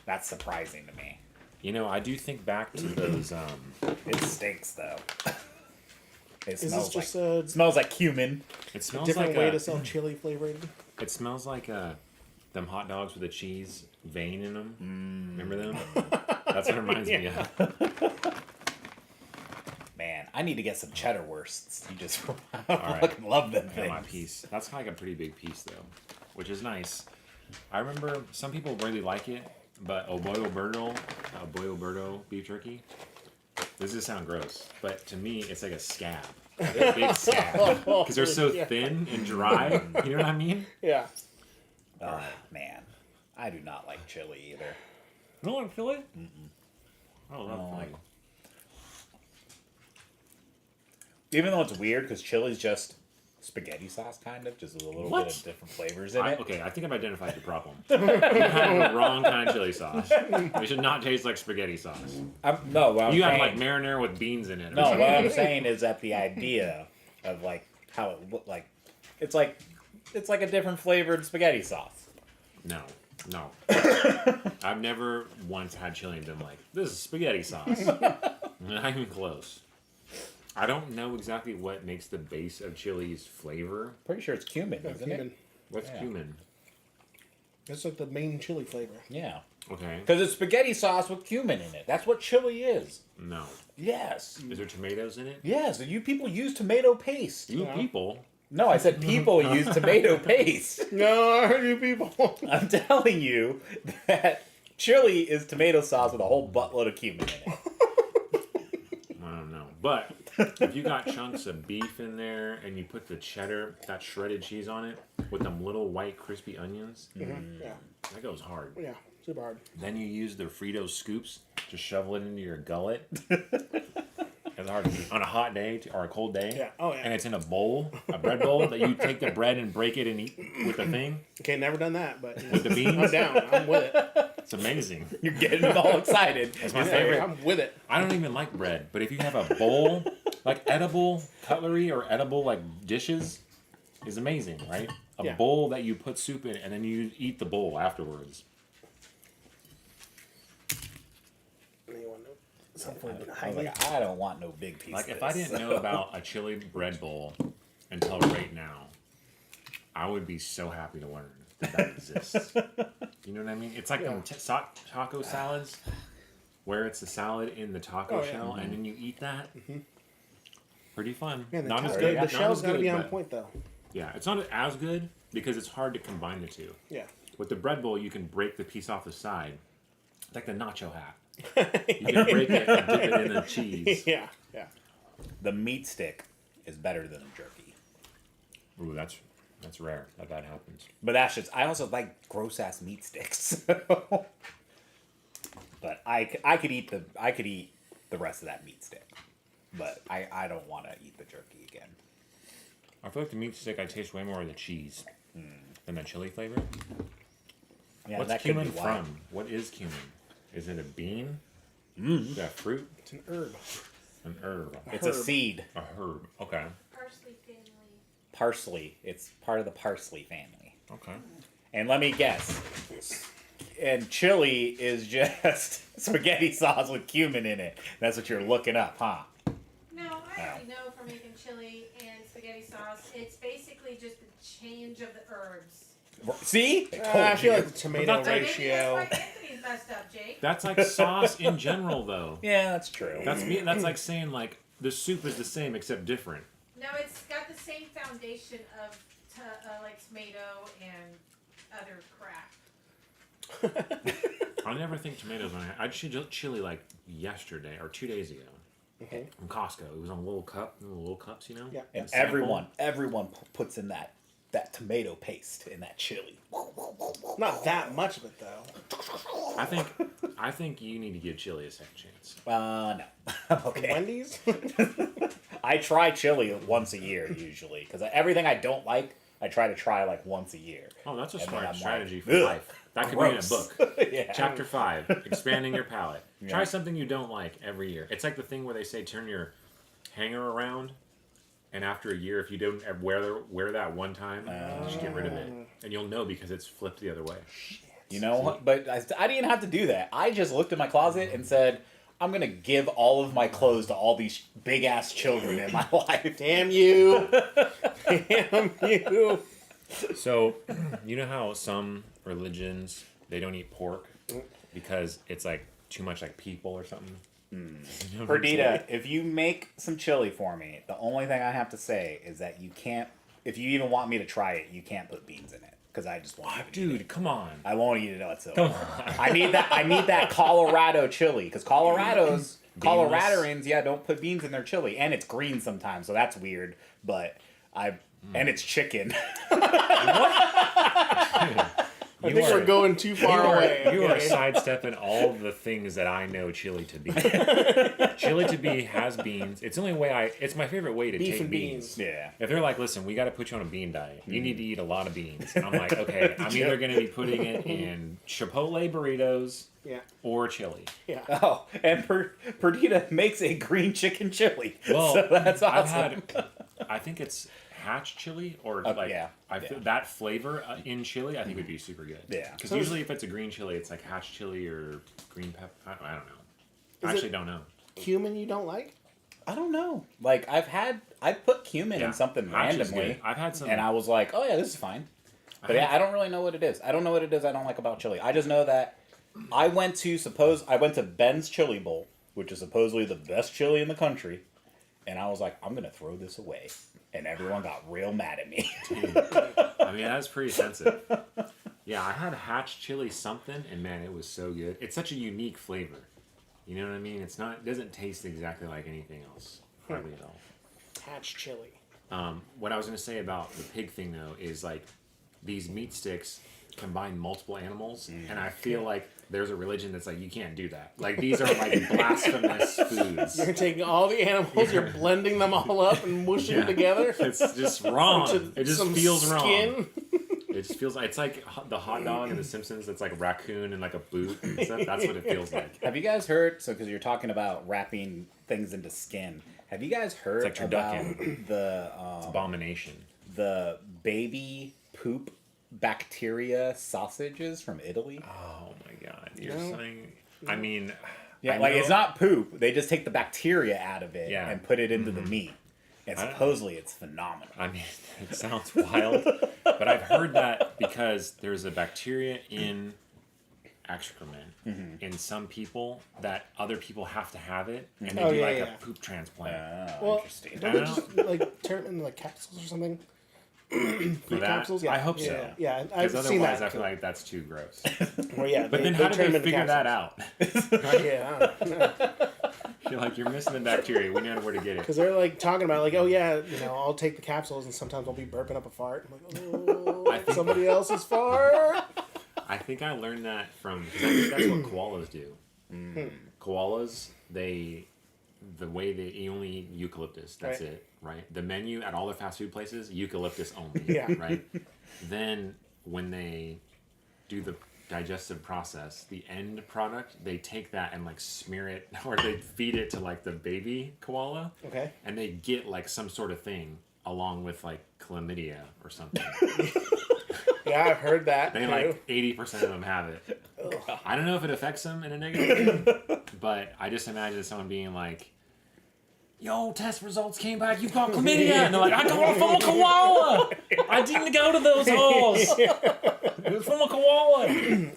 That's surprising to me. you know, I do think back to those. It stinks though. It Is this smells like just a smells like cumin. it smells different like way to sell chili flavored? it smells like them hot dogs with the cheese vein in them. Remember them? That's what it reminds me of. Man, I need to get some cheddar wursts. You just right. fucking love them And my things. piece. That's kind of like a pretty big piece though, which is nice. I remember some people really like it, but Oboyo Berto beef jerky. This does sound gross, but to me, it's like a scab, like a big scab, because they're so Yeah. thin and dry. You know what I mean? Yeah. Oh man, I do not like chili either. No one feel it. I love No. Philly. Even though it's weird because chili's just spaghetti sauce, kind of, just with a little What? bit of different flavors in it. Okay, I think I've identified the problem. You have the wrong kind of chili sauce. It should not taste like spaghetti sauce. No, what I'm You have saying, like marinara with beans in it. or no, something. what I'm saying is that the idea of like how it looked like, it's like a different flavored spaghetti sauce. No. I've never once had chili and been like, this is spaghetti sauce. Not even close. I don't know exactly what makes the base of chili's flavor. Pretty sure it's cumin, isn't Cumin. it? What's Yeah. cumin? That's like the main chili flavor. Yeah, Okay. because it's spaghetti sauce with cumin in it. That's what chili is. No. Yes. Is there tomatoes in it? Yes, and you people use tomato paste. You Yeah. people. No, I said people use tomato paste. No, I heard you people. I'm telling you that chili is tomato sauce with a whole buttload of cumin in it. I don't know. But if you got chunks of beef in there and you put the cheddar, that shredded cheese on it, with them little white crispy onions, Yeah. that goes hard. Yeah. Super hard. Then you use the Frito scoops to shovel it into your gullet. It's hard to eat. On a hot day or a cold day. Yeah. Oh, yeah. And it's in a bowl, a bread bowl, that you take the bread and break it and eat with the thing, Okay, never done that, but with the I'm beans. down. I'm with it. It's amazing. You're getting all excited. It's my Yeah, favorite. I'm with it. I don't even like bread, but if you have a bowl, like edible cutlery or edible like dishes, is amazing, right? A Yeah. bowl that you put soup in and then you eat the bowl afterwards. Anyone know? Something I was highly. like, I don't want no big piece. Like of if I this. didn't know about a chili bread bowl until right now, I would be so happy to learn that exists. You know what I mean? It's like them taco salads, where it's the salad in the taco Oh, yeah. shell, and then you eat that. Pretty fun. Man, the, Not as the, good. the not shell's as got to good, be on but- point, though. Yeah, it's not as good because it's hard to combine the two. Yeah. With the bread bowl, you can break the piece off the side, like the nacho hat. You can break it and dip it in the cheese. Yeah. Yeah. the meat stick is better than the jerky. Ooh, that's rare that happens. But that's just, I also like gross ass meat sticks. But I could eat the rest of that meat stick. But I don't want to eat the jerky again. I feel like the meat stick, I taste way more of the cheese than the chili flavor. Yeah, What's that could cumin be why. from? What is cumin? Is it a bean? Is that fruit? It's an herb. An herb? It's a Herb. seed. A herb. Okay. Parsley family. parsley. It's part of the parsley family. Okay. And let me guess. And chili is just spaghetti sauce with cumin in it. That's what you're looking up, huh? No, I already know from making chili and spaghetti sauce. It's basically just the change of the herbs. See? I feel like the tomato But Maybe ratio. that's why Anthony's messed up, Jake. That's like sauce in general, though. Yeah, that's true. That's me. That's like saying like the soup is the same except different. No, it's got the same foundation of like tomato and other crap. I never think tomatoes when I just chili like yesterday or 2 days ago Okay. from Costco. It was on little cups, you know. Yeah. And The sample. everyone puts in that tomato paste in that chili. Not that much of it though. I think you need to give chili a second chance. No. I'm okay. Wendy's. I try chili once a year usually because everything I don't like, I try to try like once a year. Oh, that's a And then smart I'm strategy like, for "Ugh, life. That could be in a gross." book. Yeah. Chapter 5, expanding your palate. Yeah. Try something you don't like every year. It's like the thing where they say turn your hanger around, and after a year, if you don't wear that one time, just get rid of it, and you'll know because it's flipped the other way. You know what? But I didn't have to do that. I just looked in my closet and said, I'm going to give all of my clothes to all these big ass children in my life. Damn you. Damn you. So, you know how some religions they don't eat pork because it's like too much like people or something. You know what I'm saying? Perdita, if you make some chili for me, the only thing I have to say is that you can't, if you even want me to try it, you can't put beans in it. Because I just won't even eat it. Dude, come on. I won't eat it whatsoever. Come on. I need that Colorado chili. Because Coloradans, yeah, don't put beans in their chili. And it's green sometimes, so that's weird. But and it's chicken. I think we're going too far away. You are okay? sidestepping all the things that I know chili to be. Chili to be has beans. It's the only way it's my favorite way to Beef take and beans. beans. Yeah. If they're like, listen, we got to put you on a bean diet. You need to eat a lot of beans. I'm like, okay, I'm either going to be putting it in Chipotle burritos Yeah. or chili. Yeah. Oh, and Perdita makes a green chicken chili. Well, So that's awesome. I think it's hatch chili or yeah, I feel that flavor in chili I think would be super good. Yeah. Because So usually if it's a green chili, it's like hatch chili or green pepper. I don't know. I Is actually it- don't know. Cumin you don't like? I don't know. Like I put cumin Yeah. in something Hatch is randomly, good. I've had some. and I was like, oh yeah, this is fine. But yeah, I don't really know what it is. I don't know what it is I don't like about chili. I just know that I went to Ben's Chili Bowl, which is supposedly the best chili in the country, and I was like, I'm gonna throw this away, and everyone got real mad at me. I mean, that's pretty sensitive. Yeah, I had hatch chili something, and man, it was so good. It's such a unique flavor. You know what I mean? It doesn't taste exactly like anything else, hardly at all. Hatch chili. What I was going to say about the pig thing, though, is like these meat sticks combine multiple animals, and I feel like there's a religion that's like, you can't do that. Like, these are like blasphemous foods. You're taking all the animals, you're blending them all up and mushing them together. It's just wrong. It just Some feels wrong. skin. It just feels like it's like the hot dog in The Simpsons. That's like a raccoon and like a boot and stuff. That's what it feels like. Have you guys heard? So, because you're talking about wrapping things into skin, have you guys heard It's like about turducken. the Abomination. the baby poop bacteria sausages from Italy? Oh my god! You're No. saying? I mean, Yeah, I like it's know- not poop. They just take the bacteria out of it Yeah. and put it into the meat. And I don't- supposedly it's phenomenal. I mean, it sounds wild, but I've heard that because there's a bacteria in excrement in some people that other people have to have it, and they Oh, do yeah, like yeah. a poop transplant. Well, Interesting. don't they just like turn it into like capsules or something? For that, capsules? Yeah. I hope Yeah, so. yeah. I've Because seen otherwise, that. I feel like that's too gross. Well, yeah, But then, how did turn they them into figure that capsules. out? Yeah, You're like, you're missing the bacteria. We know where to get it. because they're like talking about like, oh yeah, I'll take the capsules, and sometimes I'll be burping up a fart. I'm like, oh, somebody else's fart. I think I learned that from, because I think that's what koalas do. Koalas, the way they only eat eucalyptus. That's Right. it, right? The menu at all the fast food places, eucalyptus only. Yeah. Right. Then when they do the digestive process, the end product, they take that and like smear it, or they feed it to like the baby koala, Okay. and they get like some sort of thing along with like chlamydia or something. Yeah, I've heard that. They too. like 80% of them have it. I don't know if it affects them in a negative way, but I just imagine someone being like, "Yo, test results came back. You've got chlamydia," and they're like, "I got it from a koala. I didn't go to those holes. It was from a koala."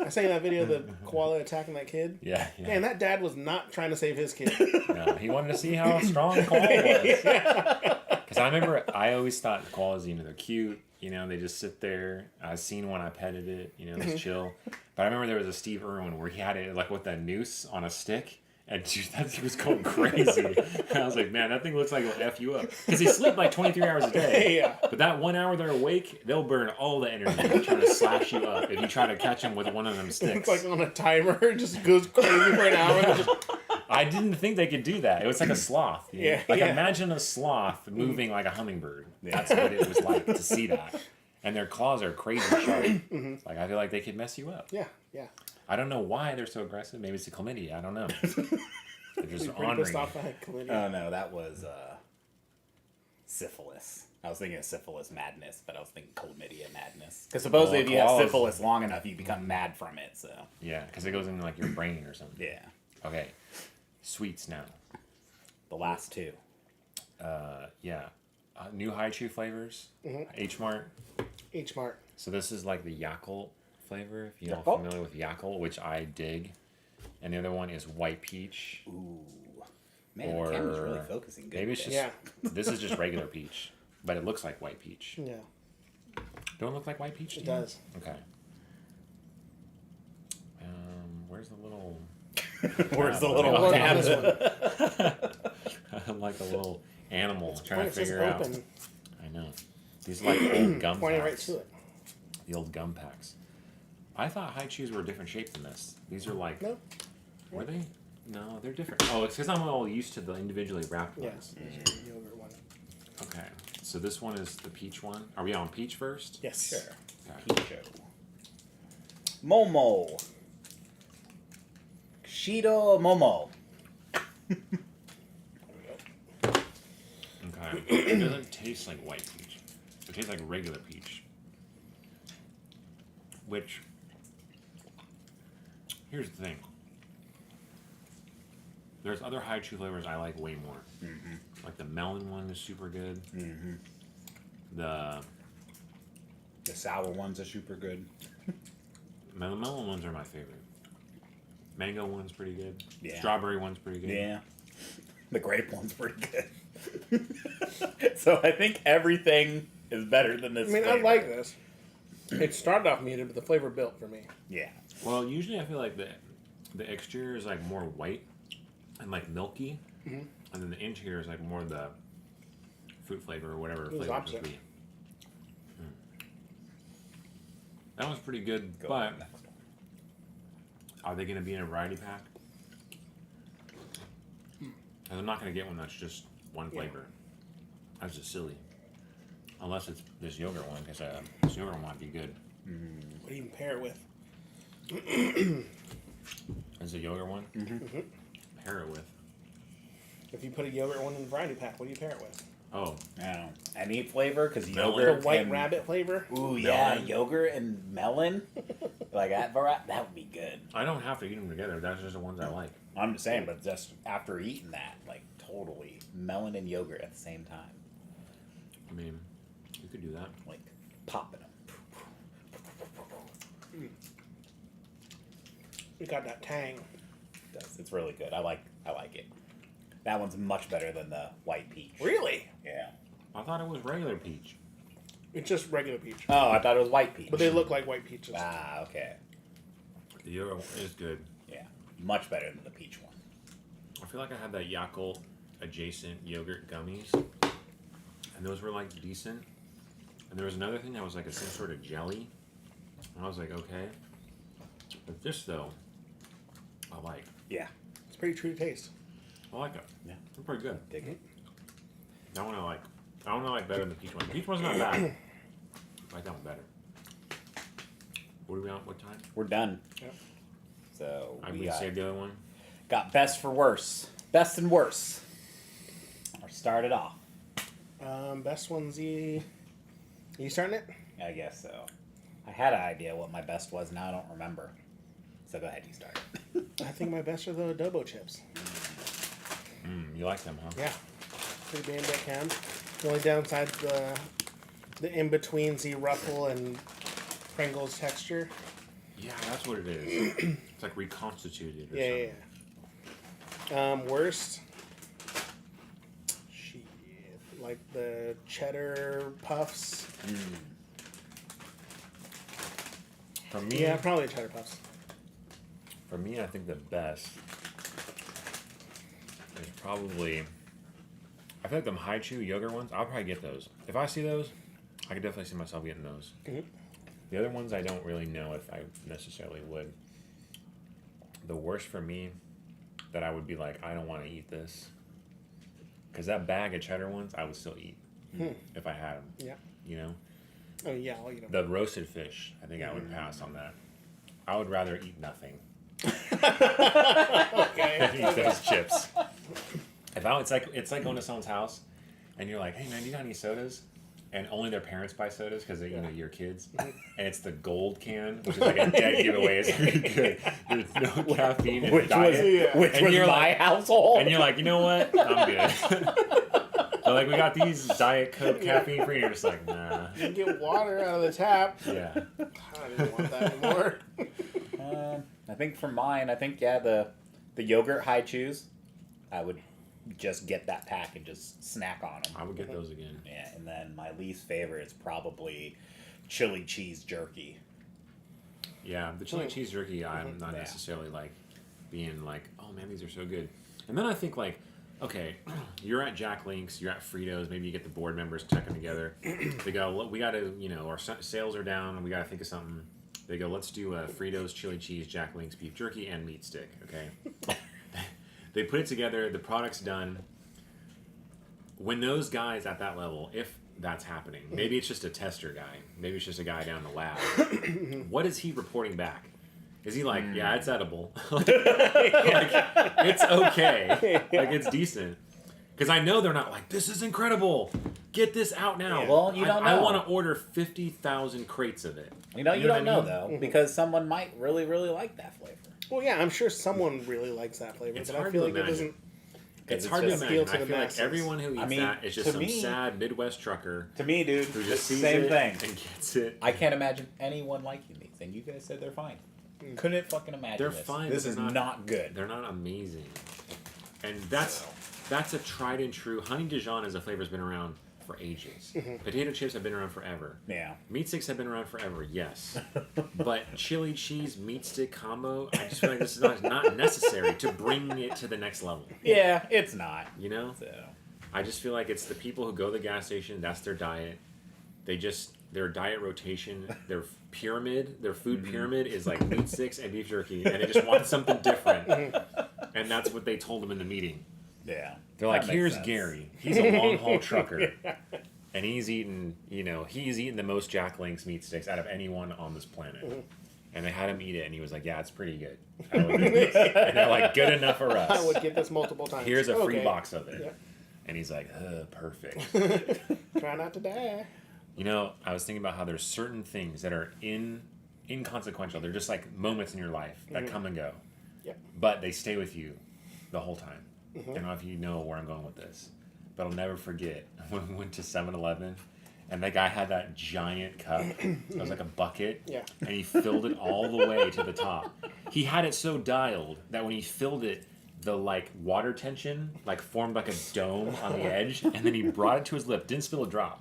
I sang that video of the koala attacking that kid. Yeah, Man, that dad was not trying to save his kid. No, he wanted to see how strong the koala was. Because I remember, I always thought the koalas, they're cute. They just sit there. I've seen one, I petted it, just chill. But I remember there was a Steve Irwin where he had it like with a noose on a stick. And dude, that thing was going crazy. And I was like, man, that thing looks like it'll F you up. Because they sleep like 23 hours a day. Yeah. But that 1 hour they're awake, they'll burn all the energy trying to slash you up if you try to catch them with one of them sticks. It's like on a timer, it just goes crazy for an hour. And just, I didn't think they could do that. It was like a sloth. Yeah, Like yeah. Imagine a sloth moving like a hummingbird. That's what it was like to see that. And their claws are crazy sharp. Like I feel like they could mess you up. yeah. I don't know why they're so aggressive. Maybe it's the chlamydia. I don't know. They're just Pretty honoring pissed you. off I had chlamydia. Oh no, that was syphilis. I was thinking of syphilis madness, but I was thinking chlamydia madness. Because supposedly, Well, if you have claws- syphilis long enough, you become mad from it. So Yeah, because it goes into like your brain or something. yeah, Okay, sweets now. the last two. Yeah, new Haichu flavors. H Mart. H Mart. So this is like the Yakult flavor. If you're Yakult? familiar with Yakult, which I dig. And the other one is white peach. Ooh, man, Or the camera's really focusing good. maybe it's today. just this is just regular peach, but it looks like white peach. Yeah, Don't it look like white peach? to it you? does. Okay. Where's the little? Where's the Yeah, little well, Look can? at this one. I'm like a little animal Point trying to it says figure out. open. I know. These are like old gum Pointing right packs. to it. The old gum packs. I thought Haichus were a different shape than this. These are like. No. Were they? No, they're different. Oh, it's because I'm all used to the individually wrapped ones. Yes. The yogurt one. Okay. So this one is the peach one. Are we on peach first? Yes. Sure. Okay. Picho. Momo. Shido Momo. Okay. It doesn't taste like white peach. It tastes like regular peach. Which, here's the thing. There's other Haichu flavors I like way more. Like the melon one is super good. The The sour ones are super good. melon ones are my favorite. Mango one's pretty good. Yeah. Strawberry one's pretty good. Yeah. The grape one's pretty good. So I think everything is better than this. I mean, flavor. I like this. It started off muted, but the flavor built for me. Yeah. Well, usually I feel like the exterior is like more white and like milky, and then the interior is like more the fruit flavor or whatever It was flavor it opposite. could be. That was pretty good, Go but on, next one. are they going to be in a variety pack? 'Cause I'm not going to get one that's just one flavor. That's just silly. Unless it's this yogurt one, because this yogurt one might be good. What do you even pair it with? Is the yogurt one? Pair it with. If you put a yogurt one in the variety pack, what do you pair it with? Oh, I don't know. Any flavor, because Melon. The yogurt. white and- rabbit flavor? Ooh, yeah, Melon. yogurt and melon. Like that, that would be good. I don't have to eat them together. That's just the ones I like. I'm just saying, but just after eating that, like totally melon and yogurt at the same time, I mean, you could do that. like popping them. We got that tang. It's really good. I like it. That one's much better than the white peach. Really? Yeah. I thought it was regular peach. It's just regular peach. Oh, I thought it was white peach. But they look like white peaches. Ah, okay. The yogurt one is good. Yeah, much better than the peach one. I feel like I had that Yakult adjacent yogurt gummies, and those were like decent. And there was another thing that was like some sort of jelly, and I was like, okay. But this though, I like. Yeah. It's pretty true to taste. I like it. Yeah. It's pretty good. Dig it. That one I like. That one I like better than the peach one. Peach one's not bad. I like that one better. What are we on? What time? We're done. Yep. So I we we got, saved the other one. got best for worse. Best and worse. Or started off. Best one's you starting it? I guess so. I had an idea what my best was. Now I don't remember. So go ahead, you start. I think my best are the adobo chips. You like them, huh? Yeah. Pretty damn big can. The only downside the in between the Ruffle and Pringles texture. Yeah, that's what it is. It's like reconstituted or Yeah, something. yeah. Worst. Shit. Like the cheddar puffs. For me, Yeah, probably cheddar puffs. For me, I think the best is probably. I feel like them high chew yogurt ones. I'll probably get those. If I see those, I could definitely see myself getting those. The other ones, I don't really know if I necessarily would. The worst for me, that I would be like, I don't want to eat this, because that bag of cheddar ones, I would still eat if I had them. Yeah. You know, Oh yeah, I'll eat them. the roasted fish. I think I would pass on that. I would rather eat nothing. Okay. Eat those chips. If I, it's like going to someone's house, and you're like, "Hey man, do you got any sodas?" And only their parents buy sodas because you know you're kids, and it's the gold can, which is like a dead giveaway. It's pretty good. There's no caffeine. It's Which diet. was And you're my like- household. And you're like, you know what? I'm good. So like, we got these Diet Coke caffeine free. You're just like, nah. You can get water out of the tap. Yeah. I don't want that anymore. I think for mine, the yogurt high chews, I would just get that pack and just snack on them. I would get those again. Yeah, and then my least favorite is probably chili cheese jerky. Yeah, the chili cheese jerky, I'm not Yeah. necessarily like being like, oh man, these are so good. And then I think like, okay, you're at Jack Link's, you're at Fritos, maybe you get the board members checking together. They go, look, we got to, you know, our sales are down, we got to think of something. They go, let's do a Fritos chili cheese, Jack Link's beef jerky, and meat stick. Okay, they put it together. The product's done. When those guys at that level, if that's happening, maybe it's just a tester guy, maybe it's just a guy down the lab. What is he reporting back? Is he like, yeah, it's edible, like, it's okay, like it's decent? Because I know they're not like, this is incredible, get this out now. Yeah. Well, you don't I know. want to order 50,000 crates of it. You know don't what I know mean? though, because someone might really, really like that flavor. Well, yeah, I'm sure someone really likes that flavor, It's but I hard feel to like it imagine. doesn't. It's It's hard to just imagine. appeal to I the feel masses. like everyone who eats mean, that is just to some me- sad Midwest trucker To me, dude, who just sees same it thing. and gets it. I can't imagine anyone liking these, and you guys said they're fine. Couldn't fucking imagine They're this. fine, This but is they're not good. They're not amazing, and that's a tried and true. Honey Dijon as a flavor has been around for ages. Potato chips have been around forever. Yeah. Meat sticks have been around forever, yes. But chili cheese meat stick combo, I just feel like this is not necessary to bring it to the next level. Yeah, it's not. You know? So. I just feel like it's the people who go to the gas station, that's their diet. Their diet rotation, their pyramid, their food pyramid is like meat sticks and beef jerky, and they just want something different. And that's what they told them in the meeting. Yeah. They're like, That makes here's sense. Gary. He's a long haul trucker. And he's eaten the most Jack Link's meat sticks out of anyone on this planet. And they had him eat it, and he was like, yeah, it's pretty good. And they're like, good enough for I us. would get this multiple times. Here's a free Okay. box of it. Yeah. And he's like, perfect. Try not to die. You know, I was thinking about how there's certain things that are inconsequential. They're just like moments in your life that come and go. Yep. But they stay with you the whole time. I don't know if you know where I'm going with this, but I'll never forget when we went to 7-Eleven and that guy had that giant cup. It was like a bucket. Yeah. And he filled it all the way to the top. He had it so dialed that when he filled it, the like water tension like formed like a dome on the edge, and then he brought it to his lip, didn't spill a drop,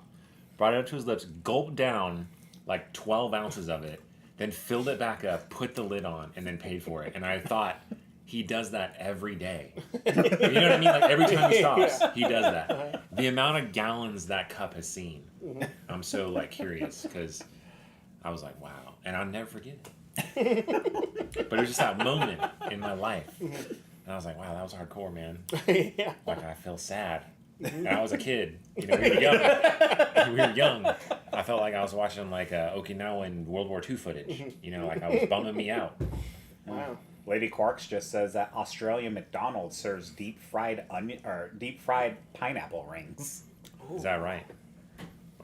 brought it up to his lips, gulped down like 12 ounces of it, then filled it back up, put the lid on, and then paid for it. And I thought, he does that every day. You know what I mean? Like every time he stops, he does that. The amount of gallons that cup has seen, I'm so like curious, because I was like, wow, and I'll never forget it. But it was just that moment in my life, and I was like, wow, that was hardcore, man. Yeah. Like I feel sad. And I was a kid. You know, we were young. We were young. I felt like I was watching like Okinawan World War II footage. You know, like I was bumming me out. Wow. Lady Quarks just says that Australian McDonald's serves deep fried pineapple rings. Is that right?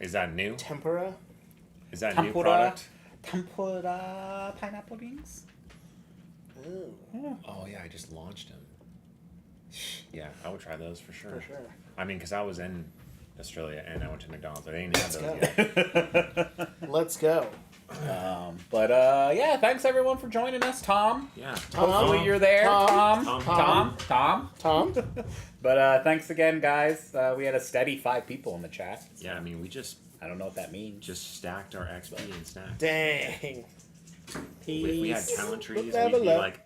Is that new? Tempura. Is that new Tempura. product? Tempura pineapple rings. Ooh, Oh yeah, I just launched them. Yeah, I would try those for sure. for sure. I mean, because I was in Australia and I went to McDonald's. They didn't have Let's those go. yet. Let's go. But yeah, thanks everyone for joining us, Tom. Yeah. Hopefully you're there, Tom. Tom. Tom. But thanks again, guys. We had a steady 5 people in the chat. Yeah, I mean, we just I don't know what that means. stacked our XP and snacks. Dang. If we had talent trees, Level we'd be up. like